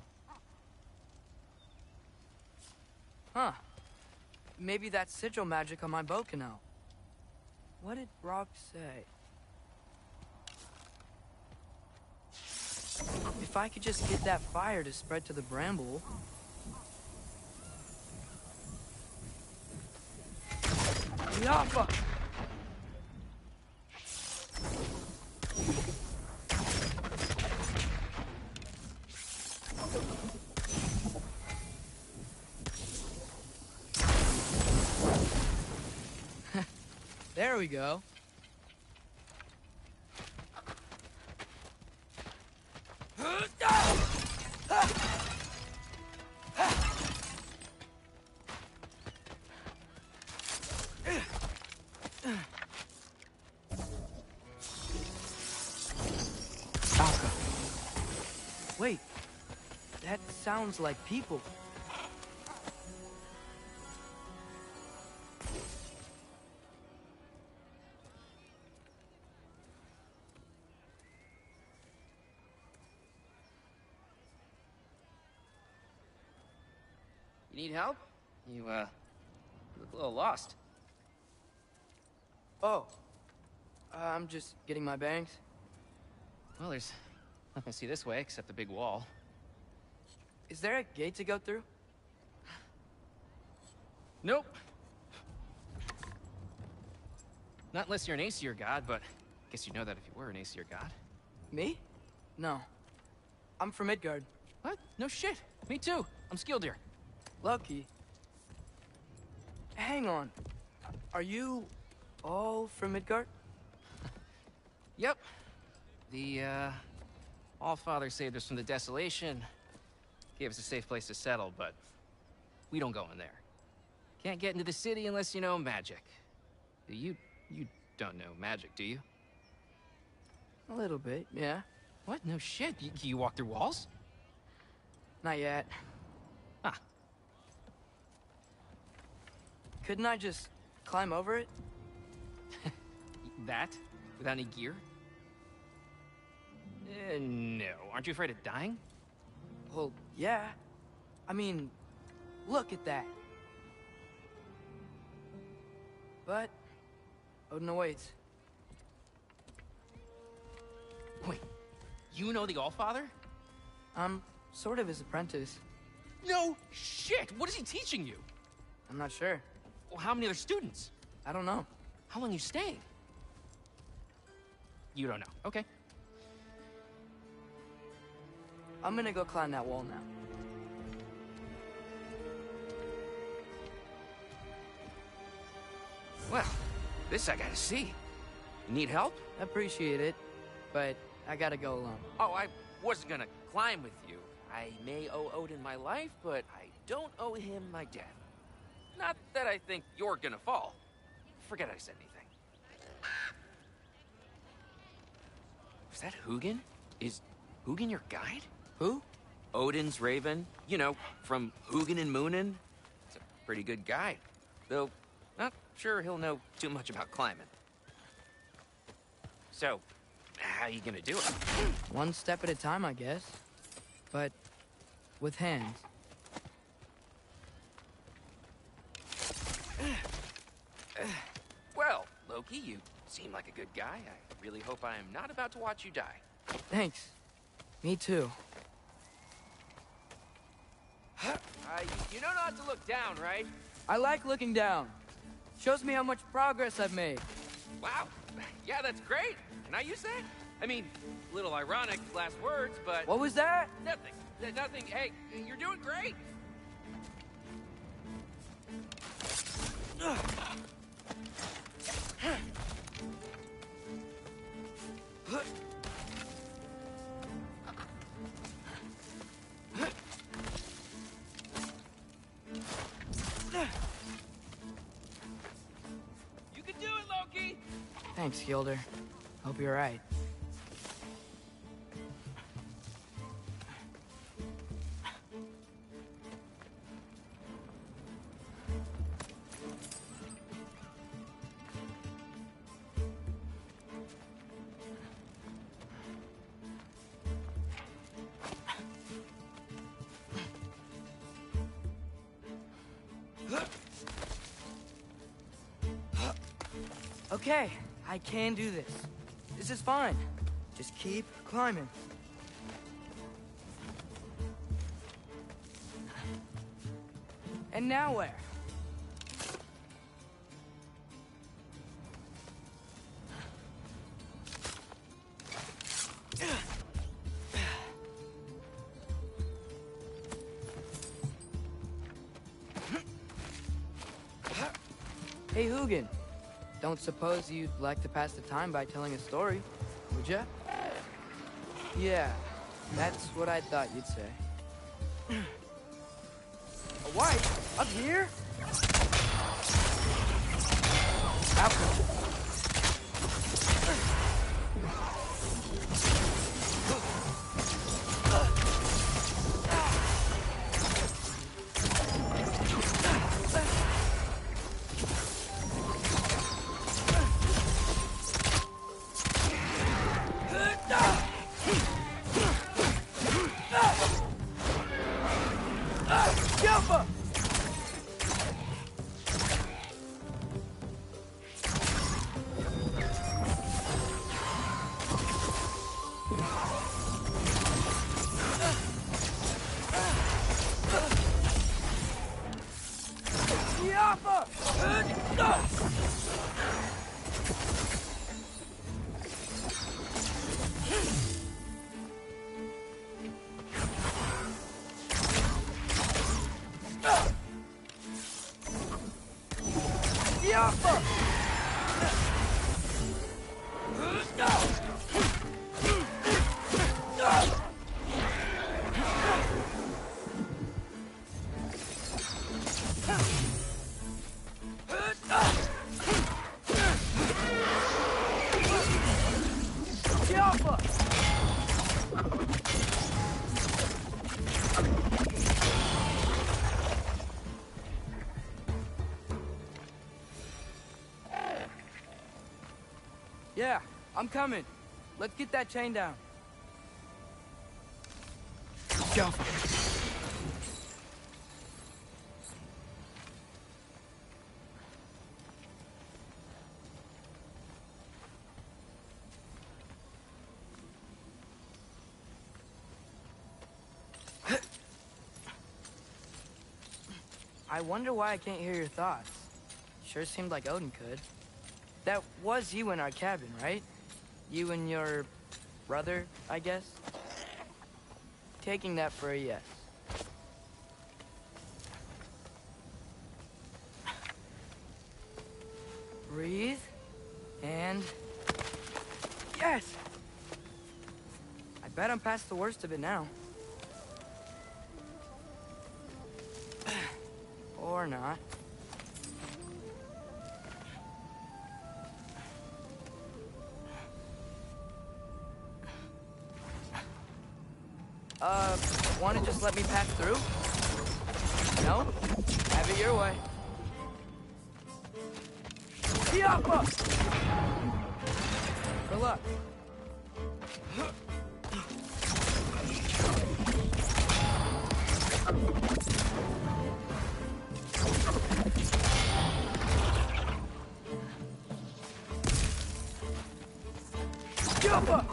Huh. Maybe that sigil magic on my bow can help. What did Brock say? If I could just get that fire to spread to the bramble... Yappa! There we go. Wait, that sounds like people. You need help? You look a little lost. Oh, I'm just getting my bangs. Well, there's nothing to see this way except the big wall. Is there a gate to go through? Nope. Not unless you're an Aesir god, but I guess you'd know that if you were an Aesir god. Me? No. I'm from Midgard. What? No shit. Me too. I'm Skildir. Lucky. Hang on. Are you all from Midgard? Yep. The, Allfather saved us from the desolation. Gave us a safe place to settle, but we don't go in there. Can't get into the city unless you know magic. You don't know magic, do you? A little bit, yeah. What? No shit. You walk through walls? Not yet. Huh. Couldn't I just climb over it? That? Without any gear? No. Aren't you afraid of dying? Well, yeah. I mean, look at that. But Odin awaits. Wait, you know the Allfather? I'm sort of his apprentice. No shit! What is he teaching you? I'm not sure. Well, how many other students? I don't know. How long you staying? You don't know. Okay. I'm gonna go climb that wall now. Well, this I gotta see. You need help? Appreciate it, but I gotta go alone. Oh, I wasn't gonna climb with you. I may owe Odin my life, but I don't owe him my death. Not that I think you're gonna fall. Forget I said anything. Was that Hugin? Is Hugin your guide? Who? Odin's raven. You know, from Hugin and Moonin. He's a pretty good guide. Though, not sure he'll know too much about climbing. So, how you gonna do it? One step at a time, I guess. But with hands. Well, Loki, you seem like a good guy. I really hope I am not about to watch you die. Thanks. Me too. You know not to look down, right? I like looking down. Shows me how much progress I've made. Wow. Yeah, that's great. Can I use that? I mean, a little ironic, last words, but... What was that? Nothing. Nothing. Hey, you're doing great. You can do it, Loki! Thanks, Gilder. Hope you're right. Okay, I can do this. This is fine. Just keep climbing. And now where? Hey, Hugin. Don't suppose you'd like to pass the time by telling a story, would ya? Yeah, that's what I thought you'd say. A wife? Up here? Alchemy. Yeah, I'm coming. Let's get that chain down. Go. I wonder why I can't hear your thoughts. Sure seemed like Odin could. That was you in our cabin, right? You and your brother, I guess? Taking that for a yes. Breathe. And... yes! I bet I'm past the worst of it now. Or not. Wanna just let me pass through? No? Have it your way. Yappa! Good luck. Yappa!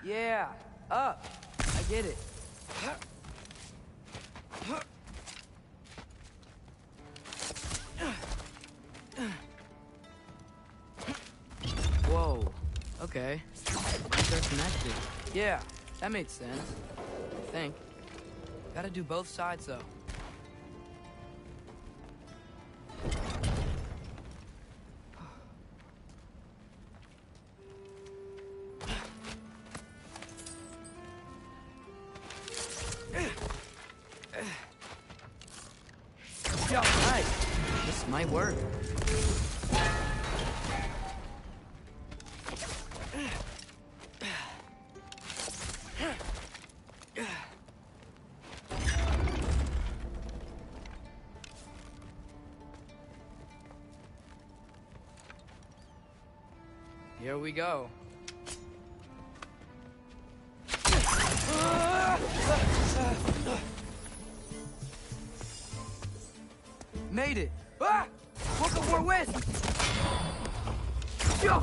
Yeah, up. I get it. Whoa. Okay. They're connected. Yeah, that made sense. I think. Gotta do both sides, though. Yeah, nice. This might work. Here we go. Made it! Ah! Welcome for West! Yo!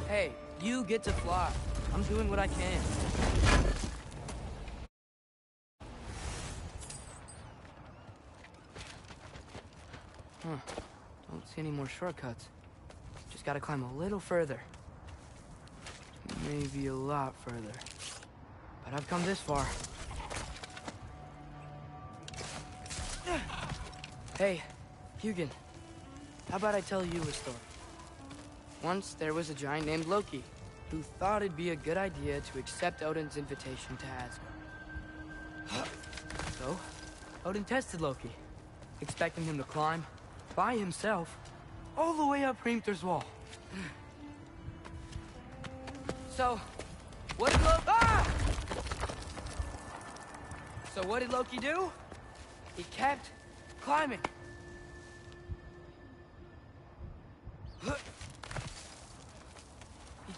Hey, you get to fly. I'm doing what I can. Don't see any more shortcuts. Just gotta climb a little further. Maybe a lot further. But I've come this far. Hey, Hugin. How about I tell you a story? Once there was a giant named Loki who thought it'd be a good idea to accept Odin's invitation to Asgard. So, Odin tested Loki, expecting him to climb by himself all the way up Hrimthur's wall. So, what did Loki... Ah! So what did Loki do? He kept climbing. He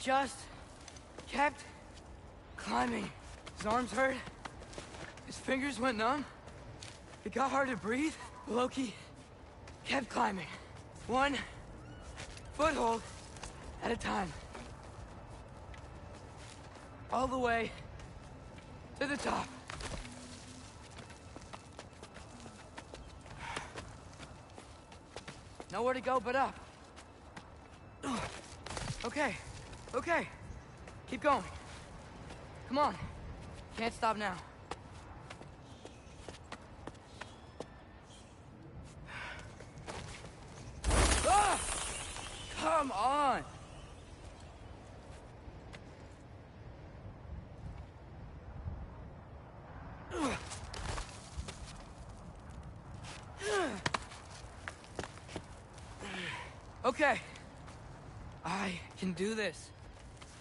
just kept climbing. His arms hurt. His fingers went numb. It got hard to breathe. Loki kept climbing. One foothold at a time. All the way to the top. Nowhere to go but up. Okay, okay. Keep going. Come on. Can't stop now. Ah! Come on! Okay. I can do this.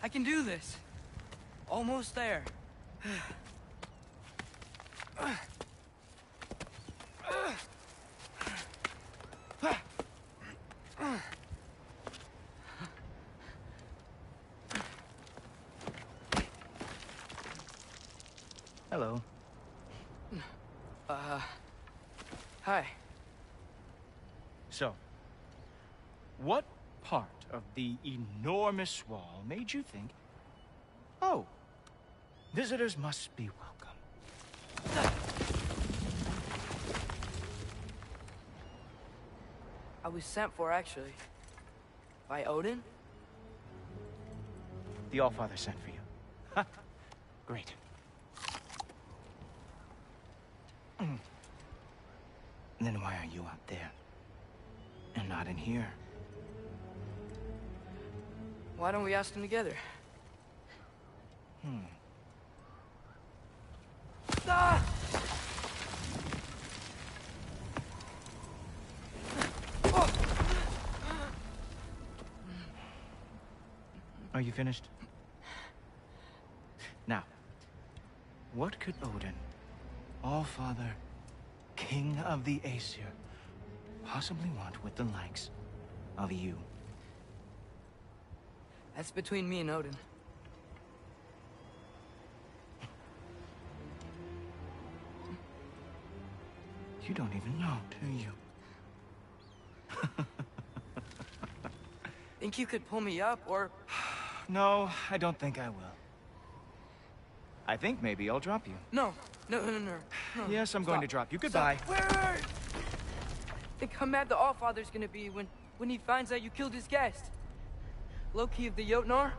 I can do this. Almost there. Hello. Hi. So, what part of the enormous wall made you think, oh, visitors must be welcome? I was sent for, actually. By Odin? The Allfather sent for you. Ha! Great. Then why are you out there? And not in here? Why don't we ask them together? Ah! Are you finished? Now, what could Odin, Allfather, King of the Aesir, possibly want with the likes of you? That's between me and Odin. You don't even know, do you? Think you could pull me up, or... No, I don't think I will. I think maybe I'll drop you. No. No. Yes, I'm going to drop you. Goodbye. Stop. Wait. Think how mad the Allfather's gonna be when he finds out you killed his guest. Loki of the Jotnar?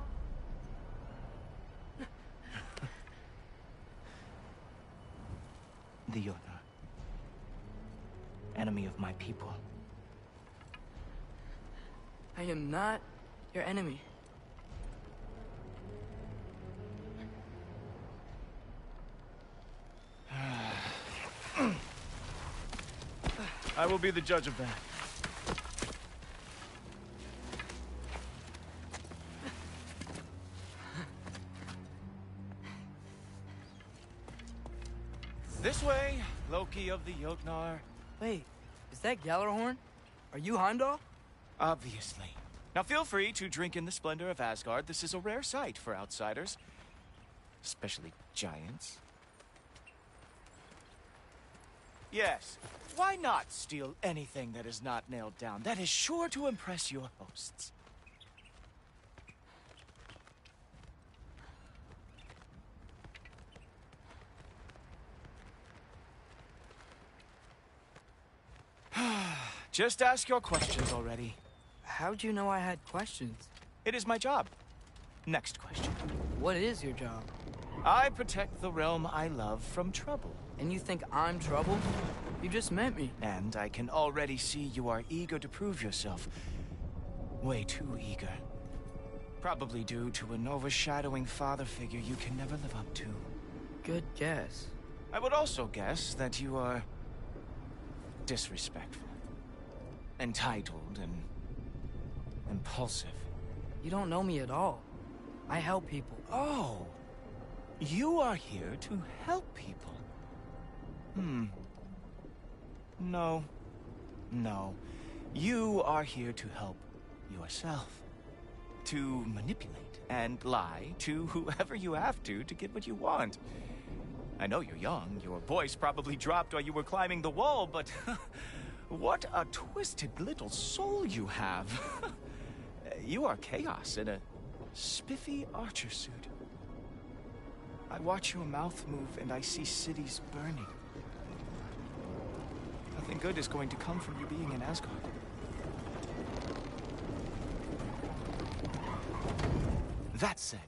The Jotnar. Enemy of my people. I am not your enemy. I will be the judge of that. This way, Loki of the Jotnar. Wait, is that Gjallarhorn? Are you Heimdall? Obviously. Now feel free to drink in the splendor of Asgard. This is a rare sight for outsiders. Especially giants. Yes, why not steal anything that is not nailed down? That is sure to impress your hosts. Just ask your questions already. How'd you know I had questions? It is my job. Next question. What is your job? I protect the realm I love from trouble. And you think I'm trouble? You just met me. And I can already see you are eager to prove yourself. Way too eager. Probably due to an overshadowing father figure you can never live up to. Good guess. I would also guess that you are disrespectful, entitled, and impulsive. You don't know me at all. I help people. Oh, you are here to help people. No. You are here to help yourself. To manipulate and lie to whoever you have to get what you want. I know you're young. Your voice probably dropped while you were climbing the wall, but what a twisted little soul you have. You are chaos in a spiffy archer suit. I watch your mouth move and I see cities burning. Nothing good is going to come from you being in Asgard. That said,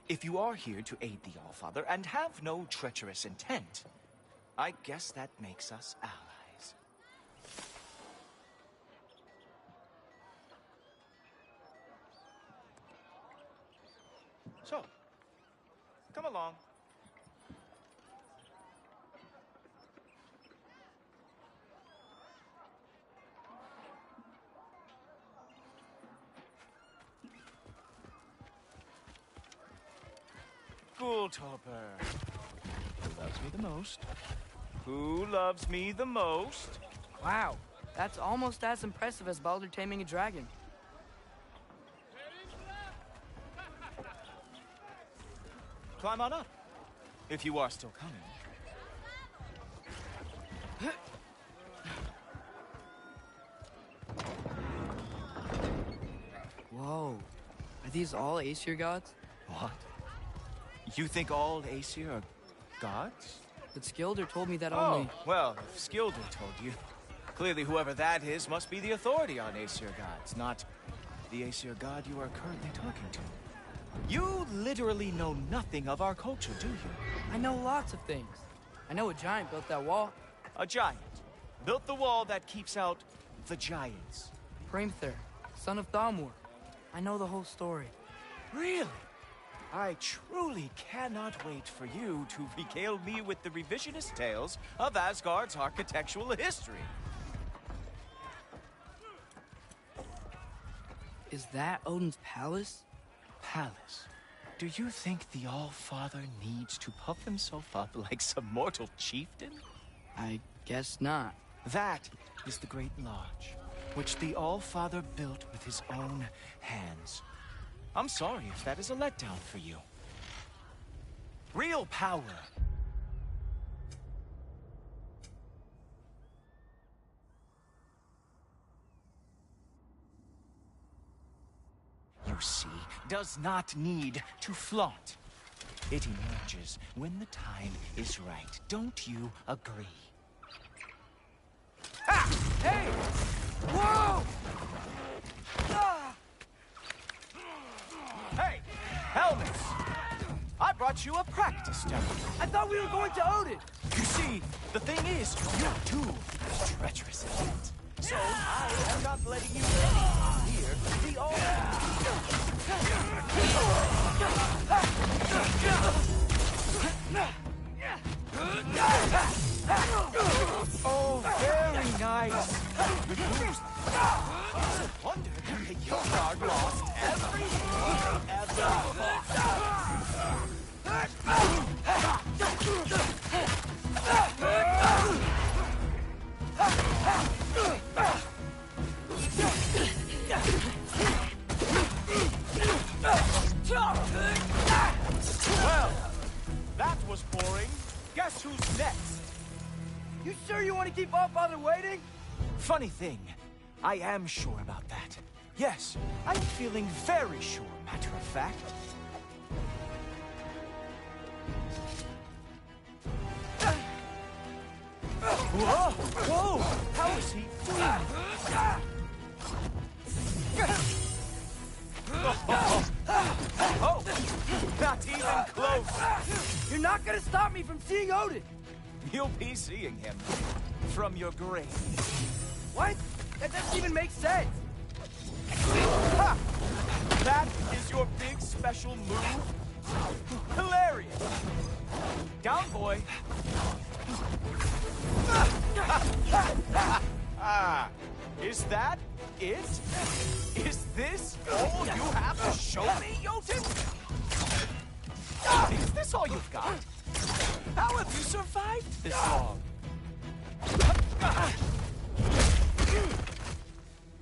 if you are here to aid the Allfather and have no treacherous intent, I guess that makes us allies. So, come along. Topper. Who loves me the most? Who loves me the most? Wow, that's almost as impressive as Baldur taming a dragon. Climb on up, if you are still coming. Whoa, are these all Aesir gods? What? You think all Aesir are gods? But Skilder told me that Oh, only... well, if Skilder told you, clearly whoever that is must be the authority on Aesir gods, not the Aesir god you are currently talking to. You literally know nothing of our culture, do you? I know lots of things. I know a giant built that wall. A giant built the wall that keeps out the giants. Hrimthur, son of Thamur. I know the whole story. Really? I truly cannot wait for you to regale me with the revisionist tales of Asgard's architectural history. Is that Odin's palace? Palace? Do you think the All-Father needs to puff himself up like some mortal chieftain? I guess not. That is the Great Lodge, which the All-Father built with his own hands. I'm sorry if that is a letdown for you. Real power. You see, does not need to flaunt. It emerges when the time is right. Don't you agree? Ha! Hey! Whoa! Ah! Hey! Helmets! I brought you a practice demo. I thought we were going to Odin! You see, the thing is, you're too treacherous at it. So I am not letting you near the old. Oh, very nice. Good news. It's a wonder that Yogard lost everything ever. Well, that was boring. Guess who's next? You sure you want to keep All-Father waiting? Funny thing, I am sure about that. Yes, I'm feeling very sure, matter of fact. Whoa! Whoa! How is he doing? Oh! Not even close! You're not gonna stop me from seeing Odin! You'll be seeing him from your grave. What? That doesn't even make sense! Ha! That is your big special move? Hilarious! Down, boy! Ah, is that it? Is this all you have to show me, Jotun? Is this all you've got? How have you survived this long?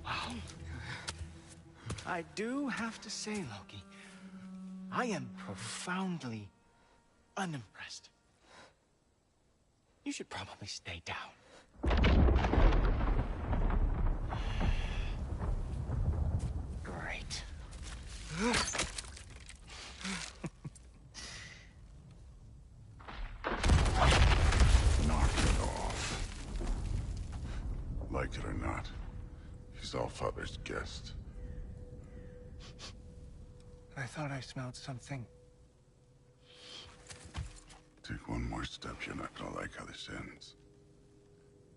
Wow. I do have to say, Loki, I am profoundly unimpressed. You should probably stay down. Great. Knock it off. Like it or not, he's All-Father's guest. I thought I smelled something. Take one more step, you're not gonna like how this ends.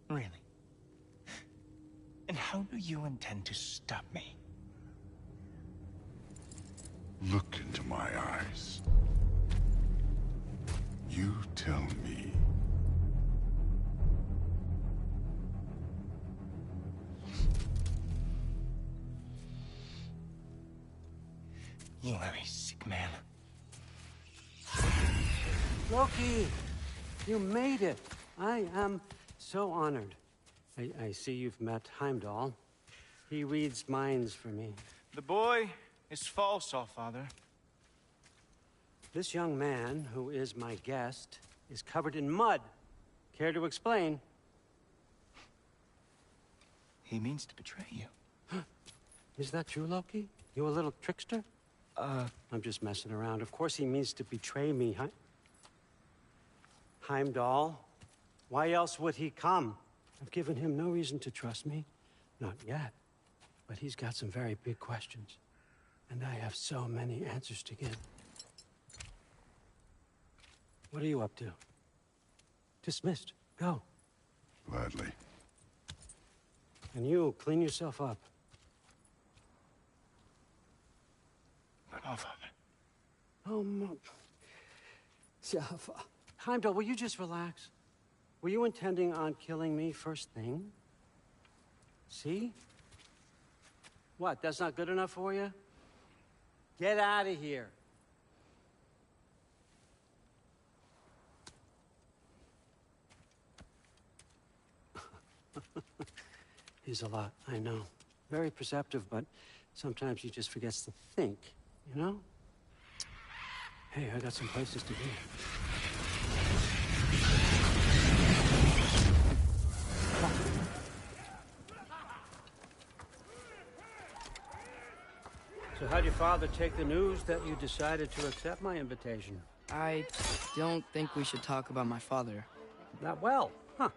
Really? And how do you intend to stop me? Look into my eyes. You tell me. You are a sick man. Loki, you made it. I am so honored. I see you've met Heimdall. He reads minds for me. The boy is false, All-Father. This young man, who is my guest, is covered in mud. Care to explain? He means to betray you. Is that true, Loki? You a little trickster? I'm just messing around. Of course he means to betray me, Heimdall? Why else would he come? I've given him no reason to trust me. Not yet. But he's got some very big questions. And I have so many answers to give. What are you up to? Dismissed. Go. Gladly. And you, clean yourself up. Oh, Heimdall, will you just relax? Were you intending on killing me first thing? See? What, that's not good enough for you? Get out of here. He's a lot, I know. Very perceptive, but sometimes he just forgets to think, you know? Hey, I got some places to be. So how'd your father take the news that you decided to accept my invitation? I don't think we should talk about my father. Not well, huh?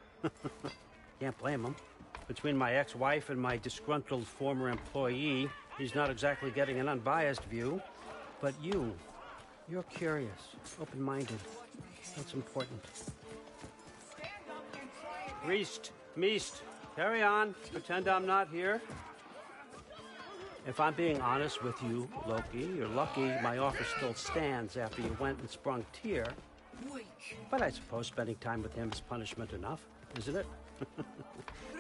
Can't blame him. Between my ex-wife and my disgruntled former employee, he's not exactly getting an unbiased view. But you're curious, open-minded. That's important. Reist, Meest, carry on. Pretend I'm not here. If I'm being honest with you, Loki, you're lucky my offer still stands after you went and sprung Tyr. But I suppose spending time with him is punishment enough, isn't it?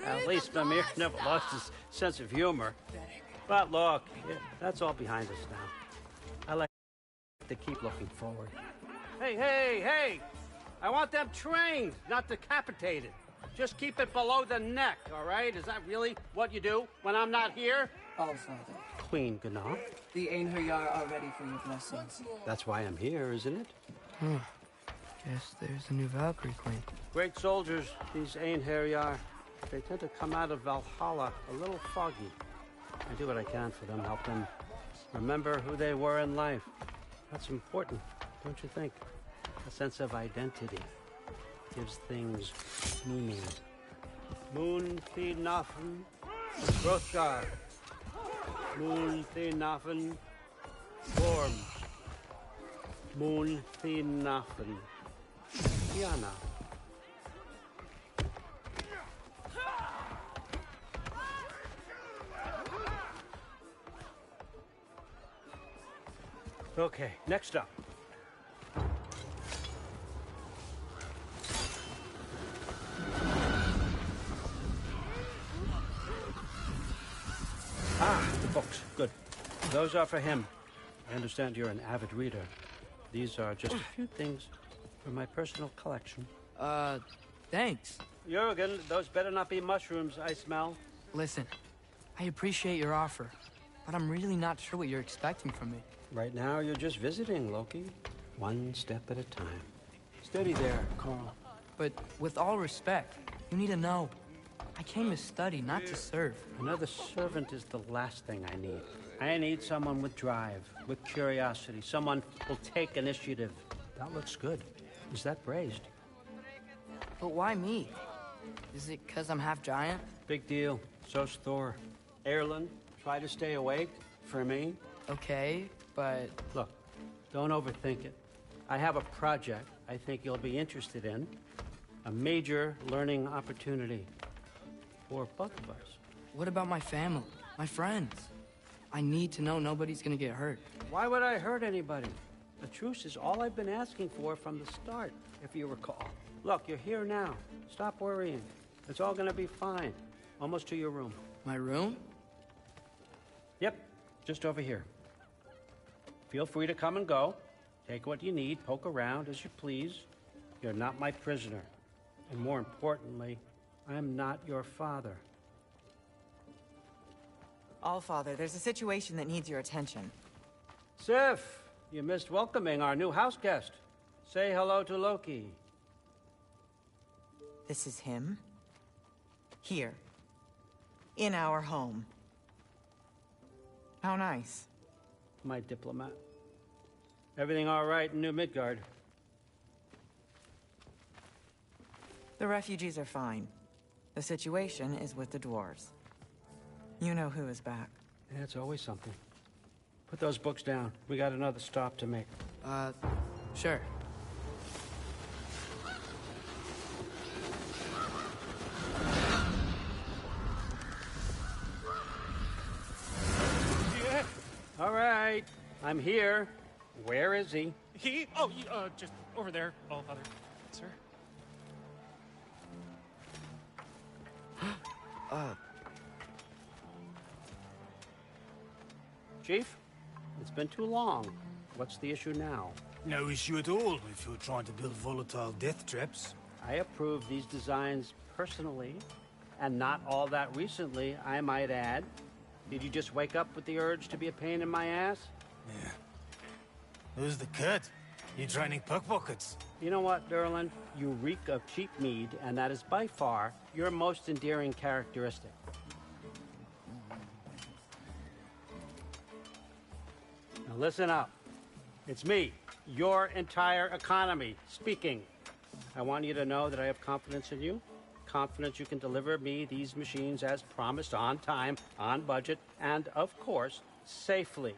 At least Mimir never lost his sense of humor. But look, yeah, that's all behind us now. I like to keep looking forward. Hey! I want them trained, not decapitated. Just keep it below the neck, all right? Is that really what you do when I'm not here? All Father. Queen Gná. The Einherjar are ready for your blessings. That's why I'm here, isn't it? Guess there's a new Valkyrie Queen. Great soldiers, these Einherjar. They tend to come out of Valhalla a little foggy. I do what I can for them, help them remember who they were in life. That's important, don't you think? A sense of identity gives things meaning. Moon Thinafen, Hrothgar. Moon Thinafen, Gorm. Moon Thinafen, Tiana. Okay, next up. The books. Good. Those are for him. I understand you're an avid reader. These are just a few things from my personal collection. Thanks. Jurgen, those better not be mushrooms I smell. Listen, I appreciate your offer, but I'm really not sure what you're expecting from me. Right now, you're just visiting, Loki. One step at a time. Steady there, Carl. But with all respect, you need to know. I came to study, not to serve. Another servant is the last thing I need. I need someone with drive, with curiosity, someone who'll take initiative. That looks good. Is that braised? But why me? Is it because I'm half giant? Big deal. So's Thor. Erlen, try to stay awake for me. Okay, but... Look, don't overthink it. I have a project I think you'll be interested in. A major learning opportunity. For both of us. What about my family? My friends? I need to know nobody's gonna get hurt. Why would I hurt anybody? The truce is all I've been asking for from the start, if you recall. Look, you're here now. Stop worrying. It's all gonna be fine. Almost to your room. My room? Yep, just over here. Feel free to come and go. Take what you need, poke around as you please. You're not my prisoner. And more importantly, I'm not your father. Allfather, there's a situation that needs your attention. Sif, you missed welcoming our new house guest. Say hello to Loki. This is him? Here. In our home. How nice. My diplomat. Everything all right in New Midgard? The refugees are fine. The situation is with the dwarves. You know who is back. Yeah, it's always something. Put those books down. We got another stop to make. Sure. Yeah. All right. I'm here. Where is he? Just over there, All Father, sir. Chief, it's been too long. What's the issue now? No issue at all if you're trying to build volatile death traps. I approve these designs personally, and not all that recently, I might add. Did you just wake up with the urge to be a pain in my ass? Yeah. Who's the cut? You training pickpockets? You know what, Derlin? You reek of cheap mead, and that is by far your most endearing characteristic. Now listen up. It's me, your entire economy, speaking. I want you to know that I have confidence in you. Confidence you can deliver me these machines as promised, on time, on budget, and, of course, safely.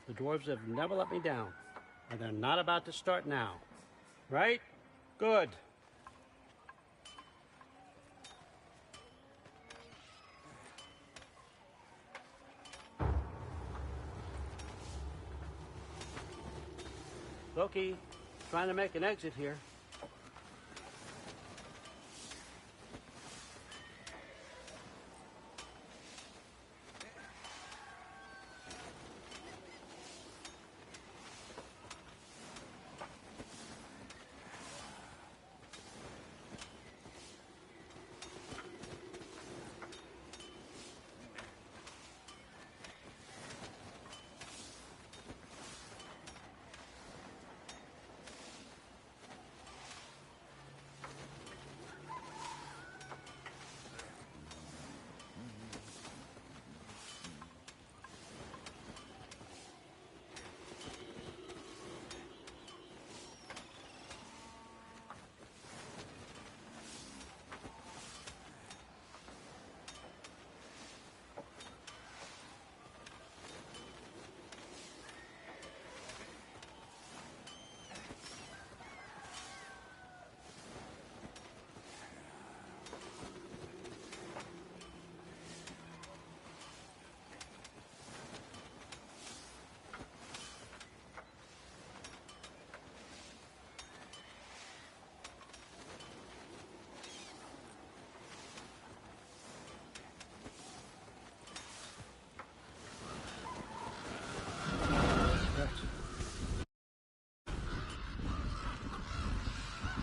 The dwarves have never let me down, and they're not about to start now. Right? Good. Loki, trying to make an exit here.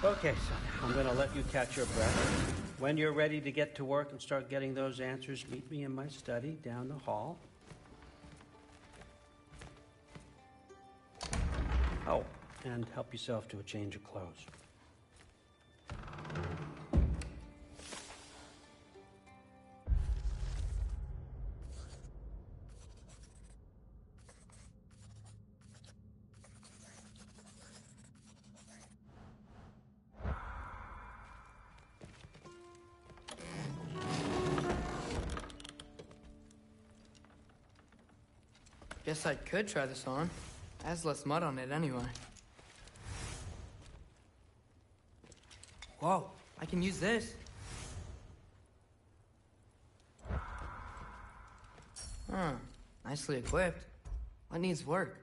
Okay, son, I'm going to let you catch your breath. When you're ready to get to work and start getting those answers, meet me in my study down the hall. Oh, and help yourself to a change of clothes. Guess I could try this on. It has less mud on it anyway. Whoa, I can use this. Huh, nicely equipped. What needs work?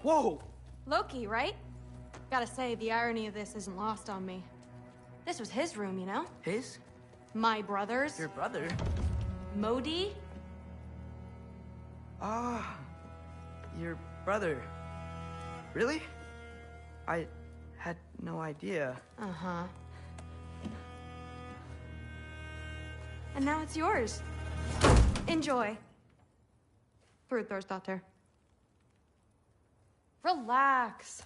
Whoa! Loki, right? Gotta say, the irony of this isn't lost on me. This was his room, you know? His? My brother's. Your brother? Modi? Ah, your brother. Really? I had no idea. Uh-huh. And now it's yours. Enjoy. Frutharsdotter. Relax.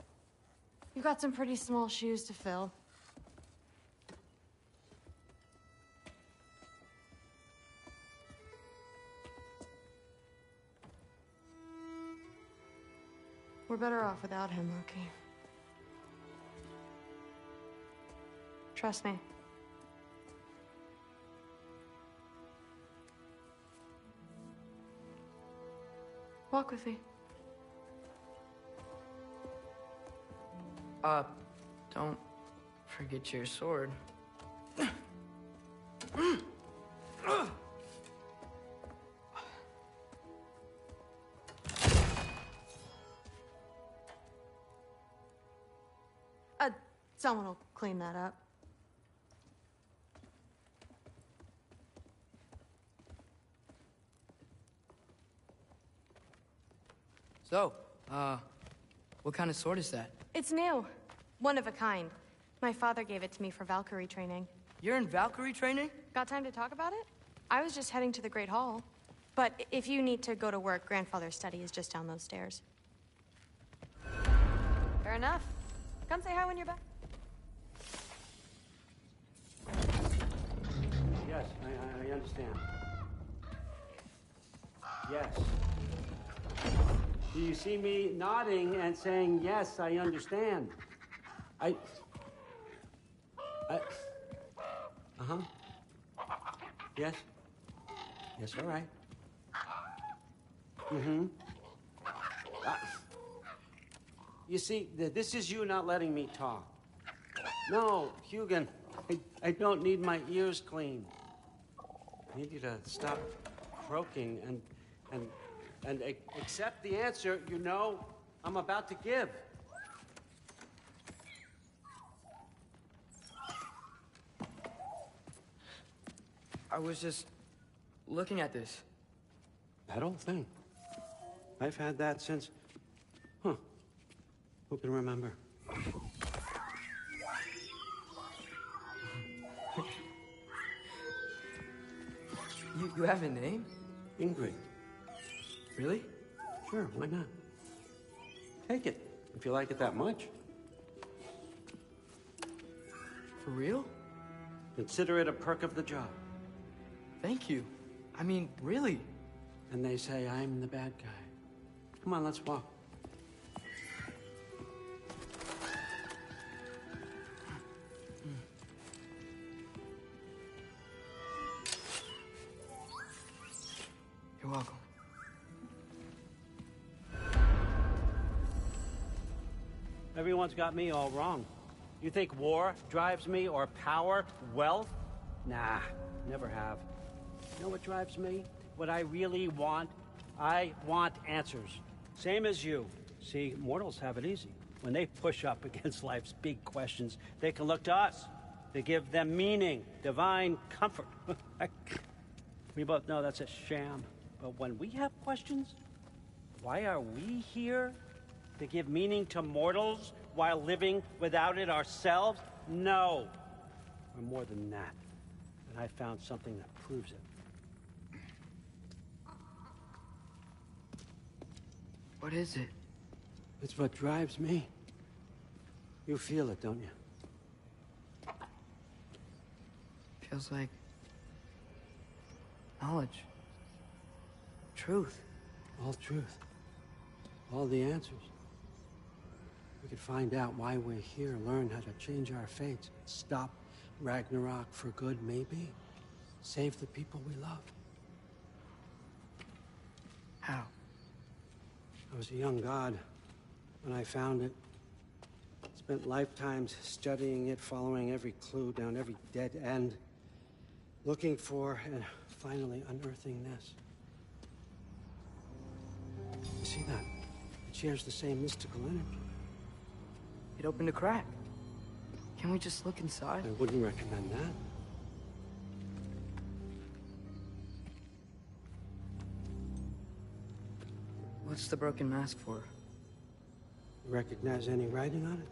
You've got some pretty small shoes to fill. We're better off without him, Loki. Trust me. Walk with me. Don't forget your sword. Someone will clean that up. So, what kind of sword is that? It's new. One of a kind. My father gave it to me for Valkyrie training. You're in Valkyrie training? Got time to talk about it? I was just heading to the Great Hall. But if you need to go to work, Grandfather's study is just down those stairs. Fair enough. Come say hi when you're back. Yes, I understand. Yes. Do you see me nodding and saying, yes, I understand? Uh-huh. Yes? Yes, all right. Mm-hmm. You see, this is you not letting me talk. No, Hugin, I don't need my ears cleaned. I need you to stop croaking and accept the answer you know I'm about to give. I was just looking at this. That old thing. I've had that since... Huh. Who can remember? You have a name? Ingrid. Really? Sure, why not? Take it, if you like it that much. For real? Consider it a perk of the job. Thank you. I mean, really. And they say I'm the bad guy. Come on, let's walk. You're welcome. Everyone's got me all wrong. You think war drives me, or power, wealth? Nah, never have. You know what drives me? What I really want? I want answers. Same as you. See, mortals have it easy. When they push up against life's big questions, they can look to us. They give them meaning, divine comfort. We both know that's a sham. But when we have questions, why are we here? To give meaning to mortals while living without it ourselves? No. We're more than that. And I found something that proves it. What is it? It's what drives me. You feel it, don't you? Feels like knowledge. Truth. All truth. All the answers. We could find out why we're here, learn how to change our fates, stop Ragnarok for good, maybe. Save the people we love. How? I was a young god when I found it. Spent lifetimes studying it, following every clue down every dead end, looking for and finally unearthing this. You see that? shares the same mystical energy. It opened a crack. Can we just look inside? I wouldn't recommend that. What's the broken mask for? You recognize any writing on it?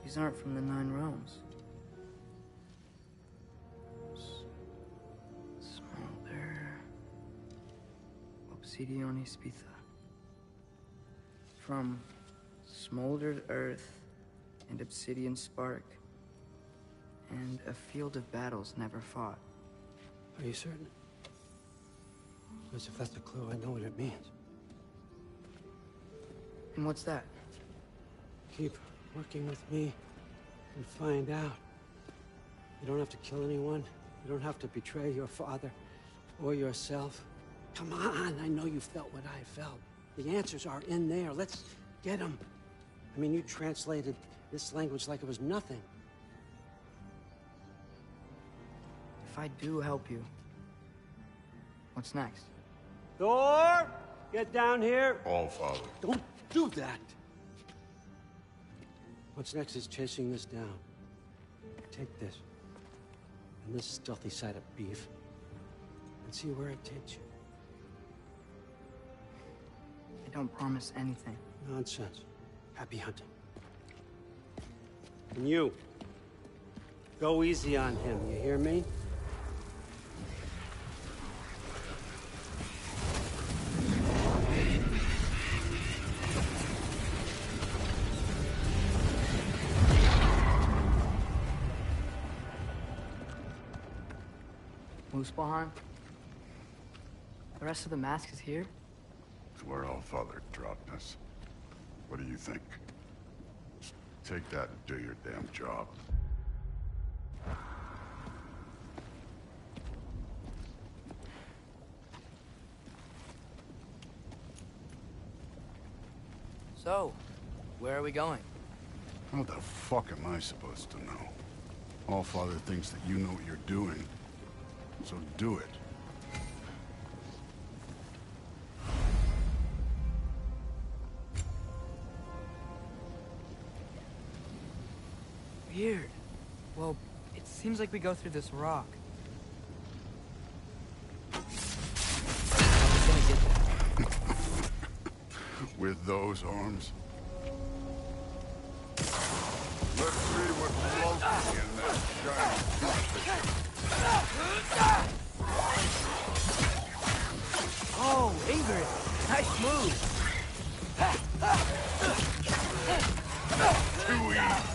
These aren't from the Nine Realms. Smolder... Obsidione Spitha. From smoldered earth and obsidian spark, and a field of battles never fought. Are you certain? Because if that's a clue, I know what it means. And what's that? Keep working with me and find out. You don't have to kill anyone. You don't have to betray your father or yourself. Come on, I know you felt what I felt. The answers are in there. Let's get them. I mean, you translated this language like it was nothing. If I do help you, what's next? Thor! Get down here! All Father. Don't do that! What's next is chasing this down. Take this, and this stealthy side of beef, and see where it takes you. I don't promise anything. Nonsense. Happy hunting. And you, go easy on him, you hear me? Muspelheim? The rest of the mask is here? It's where All Father dropped us. What do you think? Take that and do your damn job. So, where are we going? How the fuck am I supposed to know? All Father thinks that you know what you're doing. So do it. Weird. Well, it seems like we go through this rock. With those arms? Let's see what's floating in that giant Oh, Ingrid! Nice move! Too easy.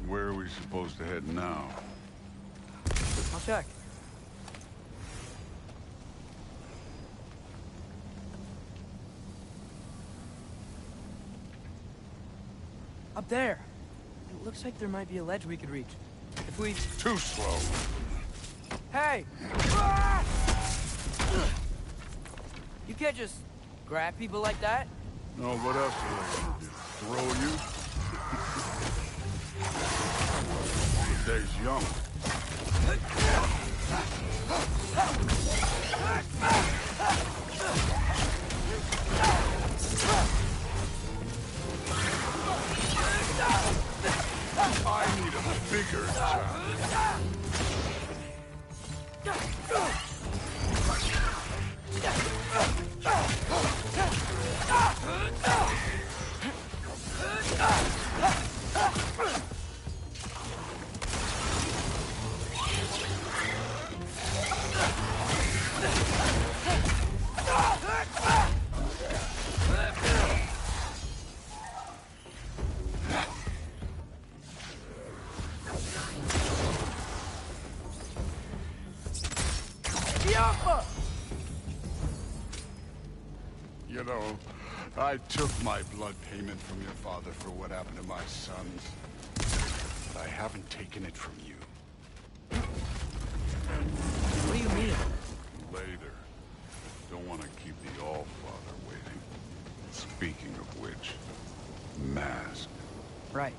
Where are we supposed to head now? I'll check. Up there. It looks like there might be a ledge we could reach. If we... Too slow. Hey! You can't just grab people like that. No, what else are they gonna do? Throw you? The day's young. I need a bigger challenge. You know, I took my blood payment from your father for what happened to my sons. I haven't taken it from you. What do you mean? Later. Don't want to keep the Allfather waiting. Speaking of which, mask. Right.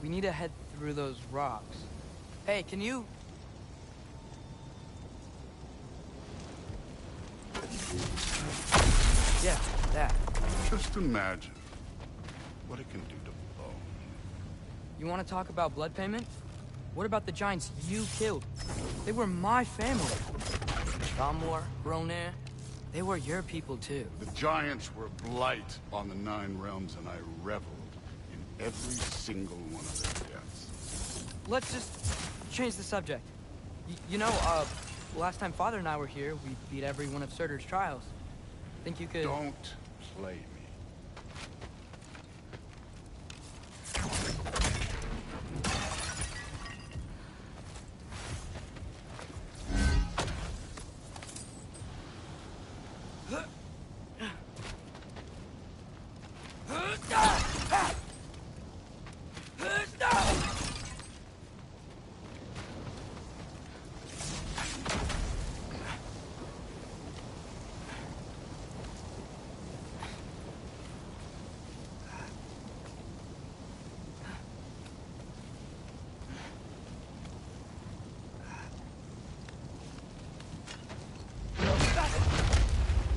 We need to head through those rocks. Hey, can you... Yeah, that. Just imagine what it can do to bone. You want to talk about blood payment? What about the giants you killed? They were my family. Thamor, Groner, they were your people too. The giants were blight on the Nine Realms, and I reveled in every single one of their deaths. Let's just change the subject. Last time Father and I were here, we beat every one of Surtur's trials. Think you could... Don't play me.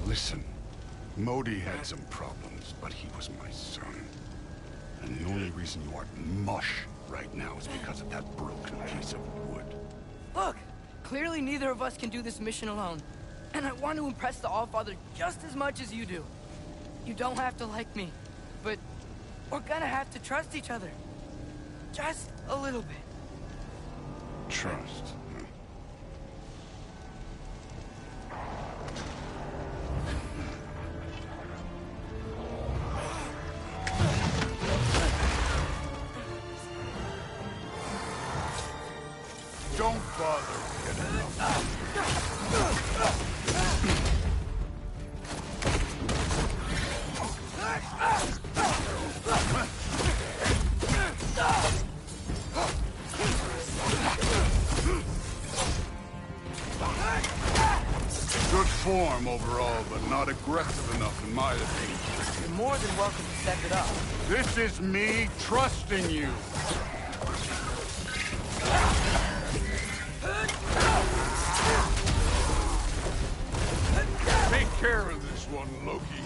Listen, Modi had some problems, but he was my son. And the only reason you aren't mush right now is because of that broken piece of wood. Look! Clearly neither of us can do this mission alone. And I want to impress the Allfather just as much as you do. You don't have to like me, but we're gonna have to trust each other. Just a little bit. Trust. Don't bother getting up. Good form overall, but not aggressive enough in my opinion. You're more than welcome to step it up. This is me trusting you. Take care of this one, Loki.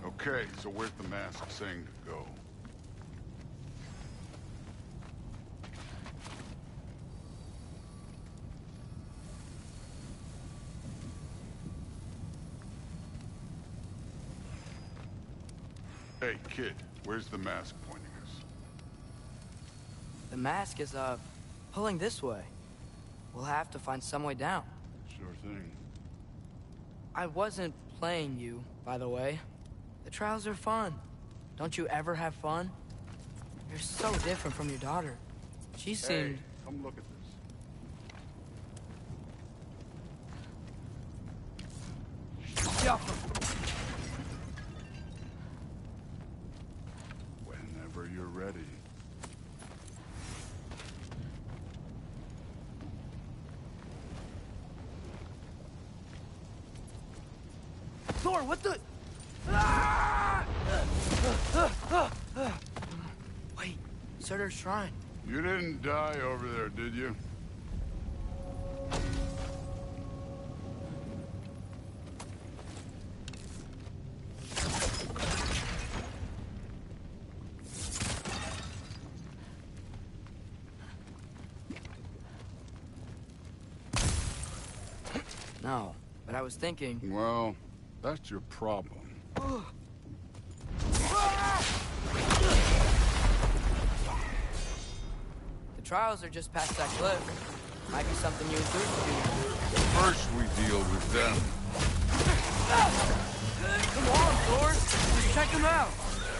Okay, so where's the mask saying to go? Hey, kid, where's the mask pointing us? The mask is, pulling this way. We'll have to find some way down. Sure thing. I wasn't playing you, by the way. The trials are fun. Don't you ever have fun? You're so different from your daughter. She seemed... Hey, come look at this. Yeah. Whenever you're ready. Thor, what the... Wait, Surtur's shrine. You didn't die over there, did you? No, but I was thinking... Well, that's your problem. The trials are just past that cliff. Might be something you and Zeus could do. First we deal with them. Come on, Thor. Just check them out.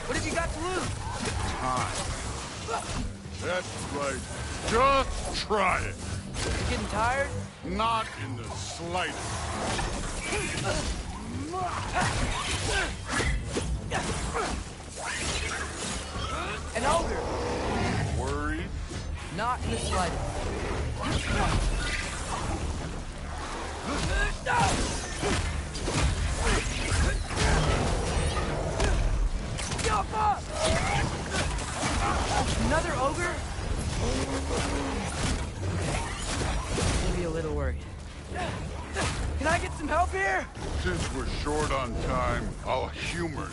What have you got to lose? Time. That's right. Just try it. You getting tired? Not in the slightest. An ogre. Worried? Not in the slightest. Another ogre? Maybe a little worried. Can I get some help here? Since we're short on time, I'll humor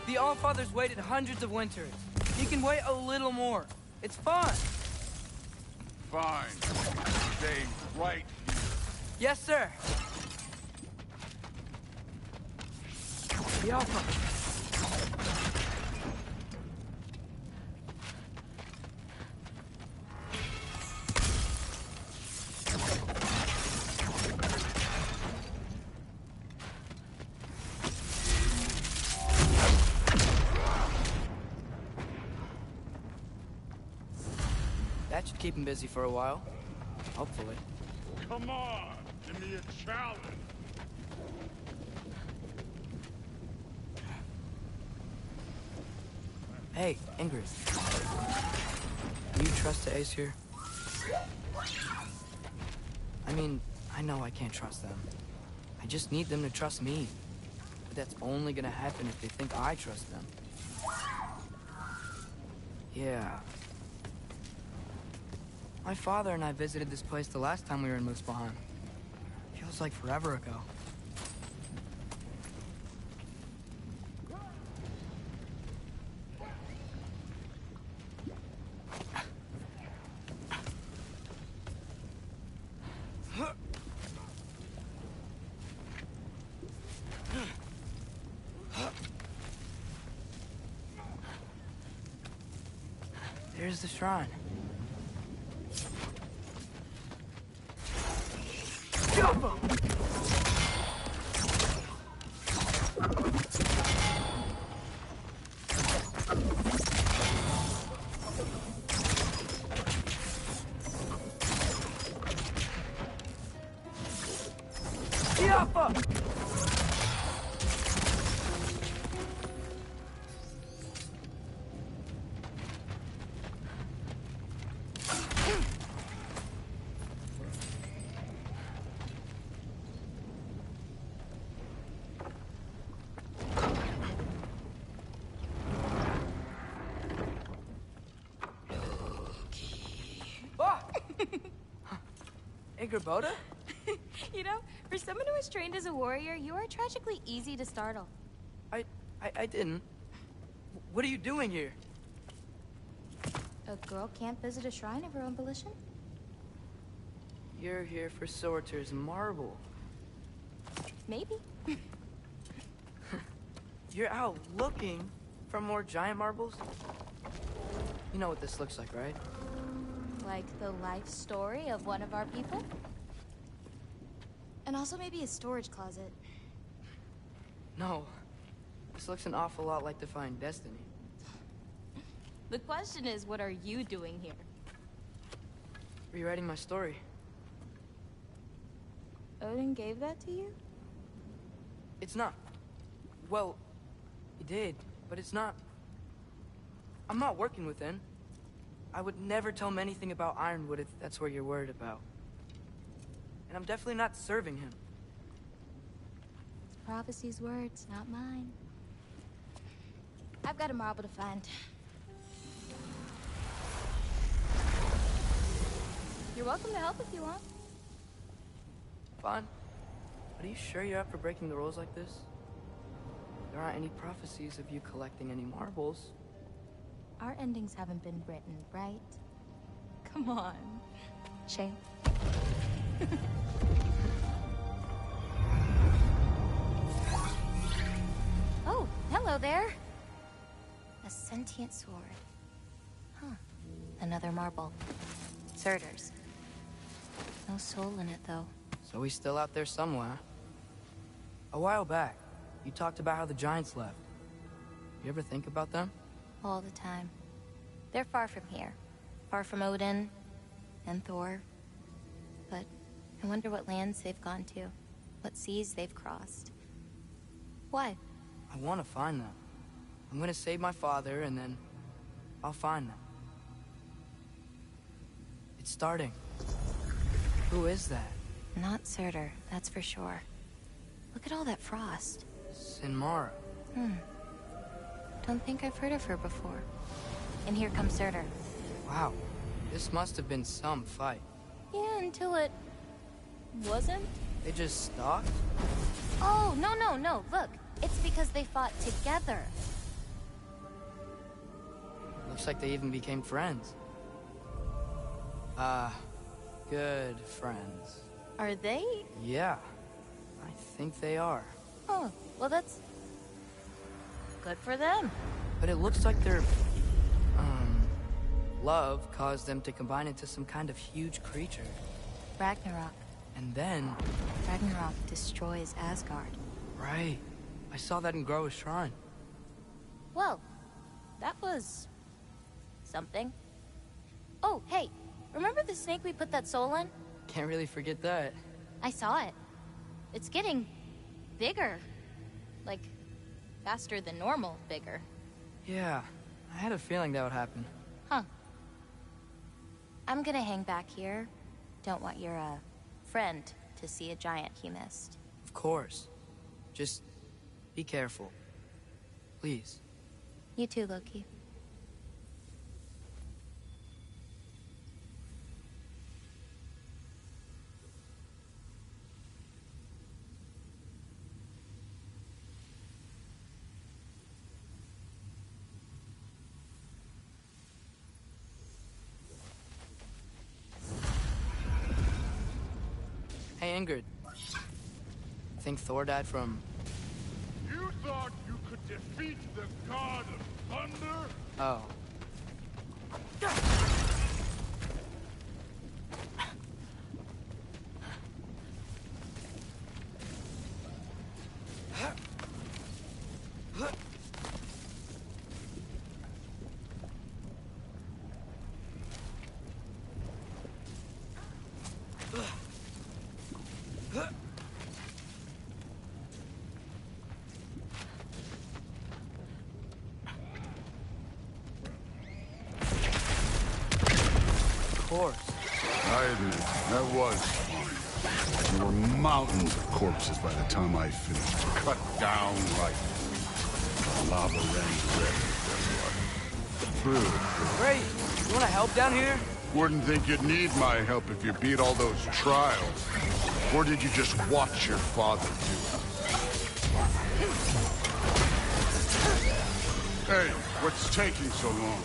The Allfather's waited hundreds of winters. He can wait a little more. It's fun. Fine. Stay right here. Yes, sir. The Allfather. That should keep him busy for a while. Hopefully. Come on, give me a challenge. Hey, Ingrid. Do you trust the Ace here? I mean, I know I can't trust them. I just need them to trust me. But that's only gonna happen if they think I trust them. Yeah. My father and I visited this place the last time we were in Muspelheim. Feels like forever ago. There's the shrine. Boda? You know, for someone who was trained as a warrior, you are tragically easy to startle. I didn't. What are you doing here? A girl can't visit a shrine of her own volition? You're here for Sorter's marble. Maybe. You're out looking for more giant marbles? You know what this looks like, right? Like the life story of one of our people? And also maybe a storage closet. No. This looks an awful lot like Defying Destiny. The question is, what are you doing here? Rewriting my story. Odin gave that to you? It's not. Well, he did, but it's not. I'm not working with him. I would never tell him anything about Ironwood if that's what you're worried about. And I'm definitely not serving him. It's Prophecy's words, not mine. I've got a marble to find. You're welcome to help if you want. Fine. But are you sure you're up for breaking the rules like this? There aren't any prophecies of you collecting any marbles. Our endings haven't been written, right? Come on. Shame. Oh, hello there. A sentient sword. Huh. Another marble. Surtur's. No soul in it, though. So he's still out there somewhere. A while back, you talked about how the Giants left. You ever think about them? All the time. They're far from here. Far from Odin and Thor. But I wonder what lands they've gone to. What seas they've crossed. Why? I want to find them. I'm gonna save my father, and then I'll find them. It's starting. Who is that? Not Surtur, that's for sure. Look at all that frost. Sinmara. Don't think I've heard of her before. And here comes Surtur. Wow. This must have been some fight. Yeah, until it... wasn't? They just stalked? Oh, no. Look, it's because they fought together. Looks like they even became friends. Good friends. Are they? Yeah, I think they are. Oh, well that's... good for them. But it looks like their... love caused them to combine into some kind of huge creature. Ragnarok. And then... Ragnarok destroys Asgard. Right. I saw that in Groa's shrine. Well, that was... something. Oh, hey, remember the snake we put that soul in? Can't really forget that. I saw it. It's getting... bigger. Like, faster than normal bigger. Yeah, I had a feeling that would happen. Huh. I'm gonna hang back here. Don't want your, friend to see a giant he missed. Of course. Just be careful. Please. You too, Loki. Hey, Ingrid. Think Thor died from... You thought you could defeat the god of thunder? Oh. I admit, that was fun. There were mountains of corpses by the time I finished. Cut down like lava ran red. True. Great. You want to help down here? Wouldn't think you'd need my help if you beat all those trials. Or did you just watch your father do it? Hey, what's taking so long?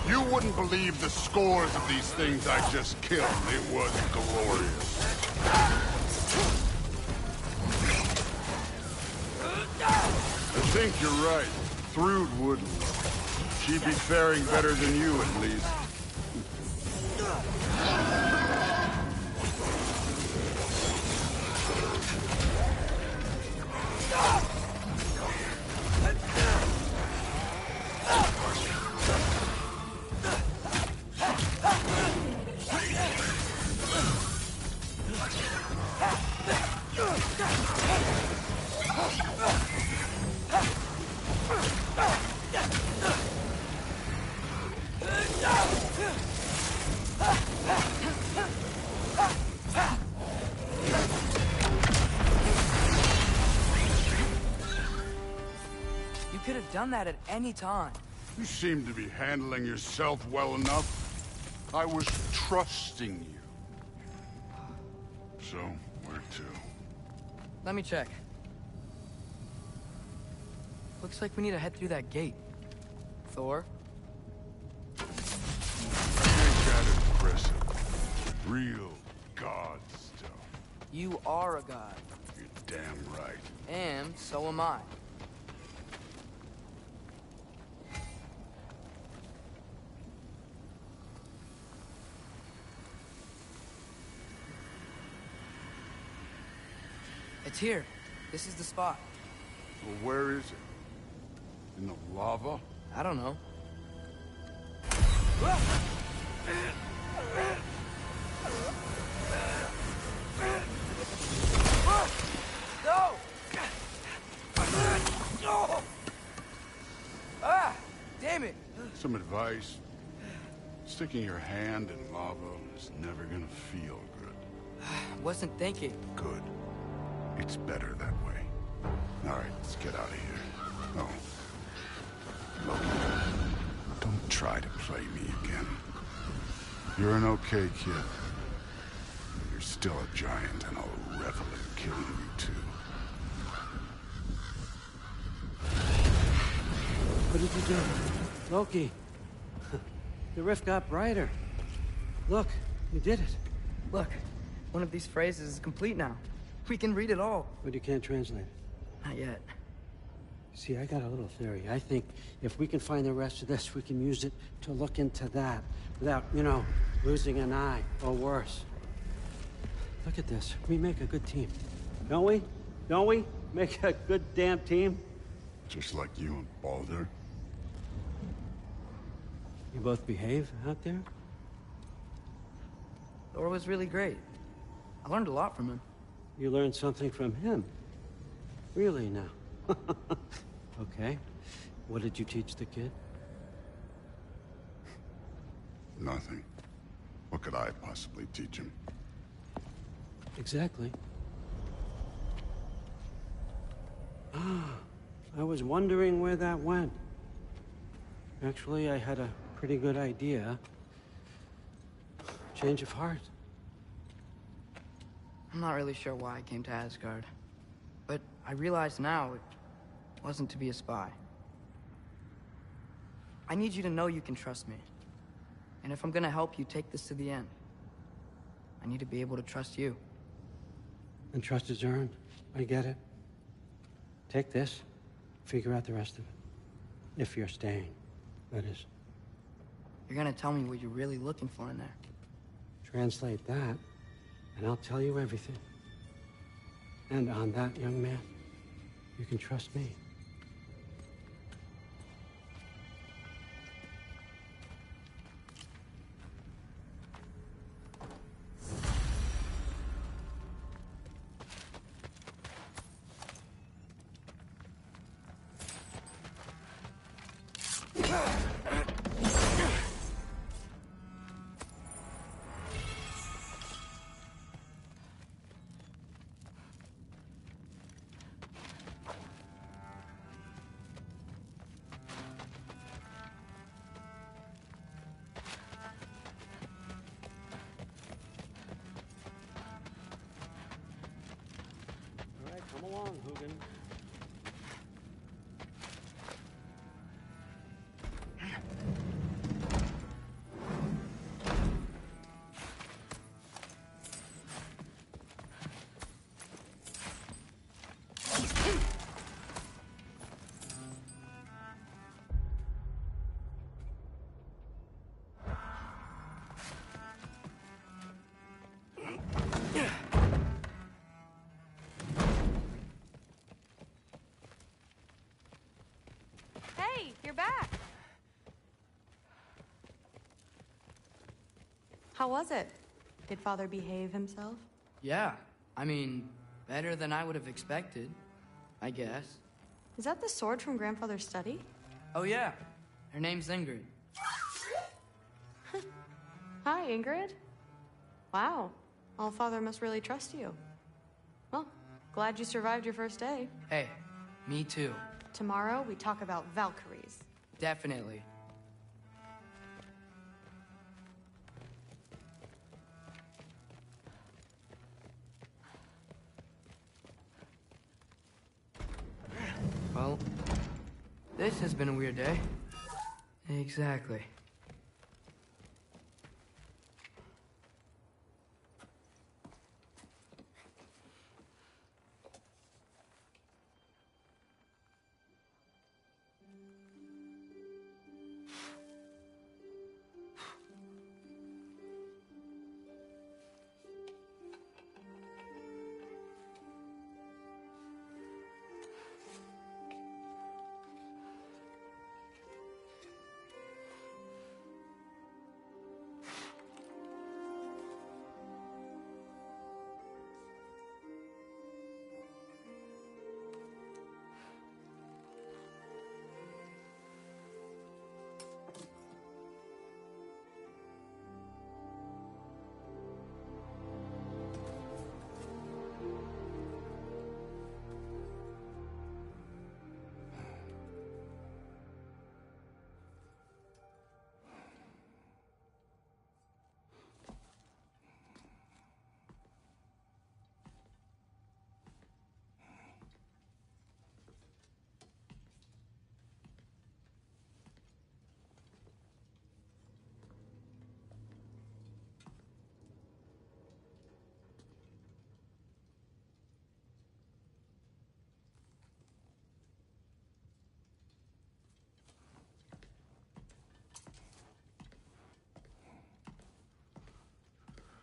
You wouldn't believe the scores of these things I just killed. It was glorious. I think you're right. Thrud wouldn't. She'd be faring better than you, at least. You could have done that at any time. You seem to be handling yourself well enough. I was trusting you. So, where to? Let me check. Looks like we need to head through that gate. Thor? Ain't that impressive? Real god stuff. You are a god. You're damn right. And so am I. It's here. This is the spot. Well, where is it? In the lava? I don't know. No! Ah! Damn it! Some advice. Sticking your hand in lava is never gonna feel good. Wasn't thinking. Good. It's better that way. All right, let's get out of here. Oh. Look, don't try to play me again. You're an okay kid. But you're still a giant, and I'll revel in killing you too. What did you do? Loki. The rift got brighter. Look, you did it. Look, one of these phrases is complete now. We can read it all. But you can't translate it. Not yet. See, I got a little theory. I think if we can find the rest of this, we can use it to look into that without, you know, losing an eye or worse. Look at this. We make a good team. Don't we? Don't we? Make a good damn team? Just like you and Baldur. You both behave out there? Thor was really great. I learned a lot from him. You learned something from him? Really now? Okay. What did you teach the kid? Nothing. What could I possibly teach him? Exactly. Ah, I was wondering where that went. Actually, I had a pretty good idea. Change of heart. I'm not really sure why I came to Asgard. But I realize now it wasn't to be a spy. I need you to know you can trust me. And if I'm gonna help you take this to the end, I need to be able to trust you. And trust is earned. I get it. Take this, figure out the rest of it. If you're staying, that is. You're gonna tell me what you're really looking for in there. Translate that, and I'll tell you everything. And on that, young man, you can trust me. Come along, Hugin. You're back. How was it? Did Father behave himself? Yeah, I mean, better than I would have expected, I guess. Is that the sword from Grandfather's study? Oh yeah, her name's Ingrid. Hi, Ingrid. Wow, Allfather must really trust you. Well, glad you survived your first day. Hey, me too. Tomorrow, we talk about Valkyries. Definitely. Well, this has been a weird day. Exactly.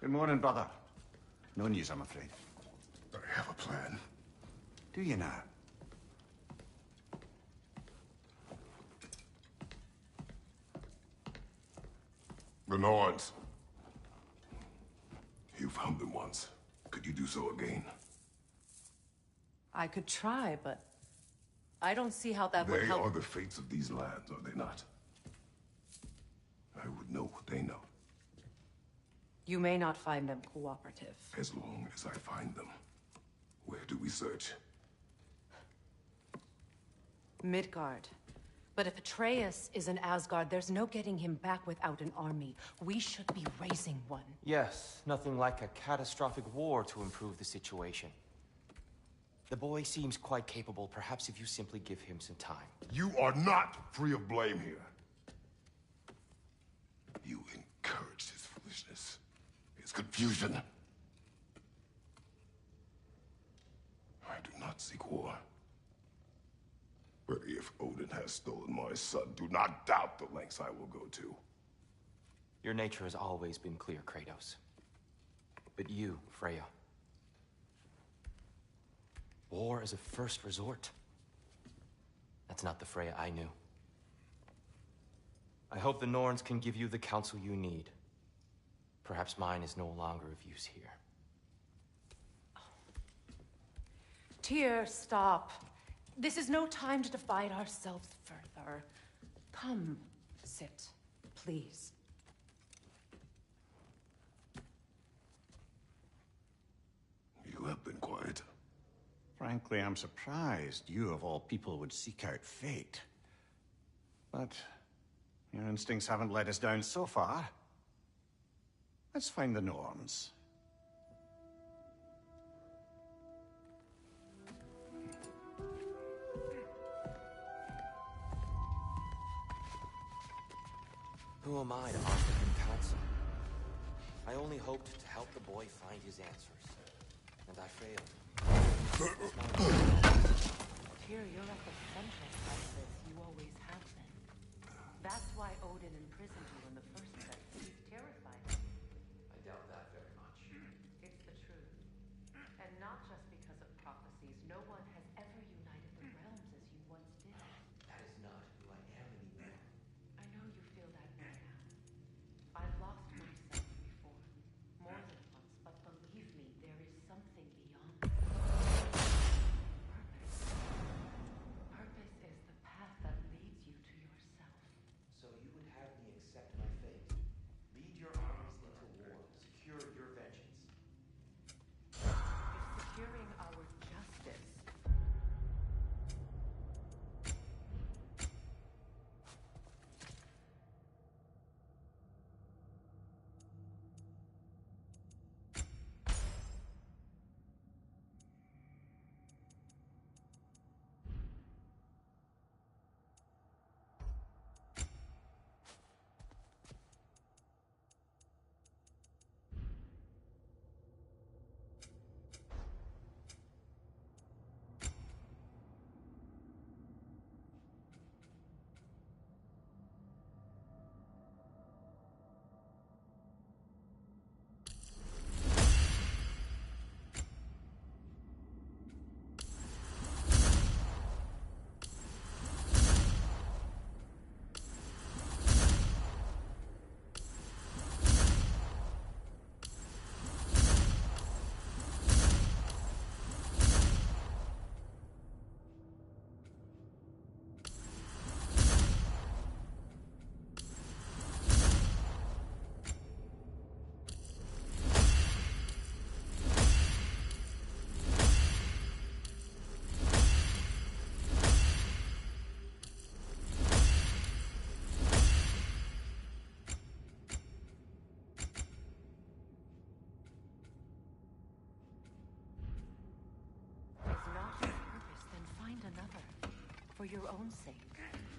Good morning, brother. No news, I'm afraid. I have a plan. Do you now? The Norns. You found them once. Could you do so again? I could try, but I don't see how that would They help. are the fates of these lands, are they not? I would know what they know. You may not find them cooperative. As long as I find them. Where do we search? Midgard. But if Atreus is in Asgard, there's no getting him back without an army. We should be raising one. Yes, nothing like a catastrophic war to improve the situation. The boy seems quite capable. Perhaps if you simply give him some time. You are not free of blame here. You encouraged his foolishness, his confusion. I do not seek war. But if Odin has stolen my son, do not doubt the lengths I will go to. Your nature has always been clear, Kratos. But you, Freya. War is a first resort. That's not the Freya I knew. I hope the Norns can give you the counsel you need. Perhaps mine is no longer of use here. Tyr, stop. This is no time to divide ourselves further. Come, sit, please. You have been quiet. Frankly, I'm surprised you, of all people, would seek out fate. But your instincts haven't let us down so far. Let's find the Norns. Who am I to offer him counsel? I only hoped to help the boy find his answers. And I failed. Tyr, you're at the center of this. You always have been. That's why Odin imprisoned you in the first place. He's terrified of you. I doubt that very much. It's the truth. And not just because of prophecies. No one has ever united the realms as you once did. That is not who I am anymore. I know you feel that way now. I've lost myself before. More than once, but believe me, there is for your own sake.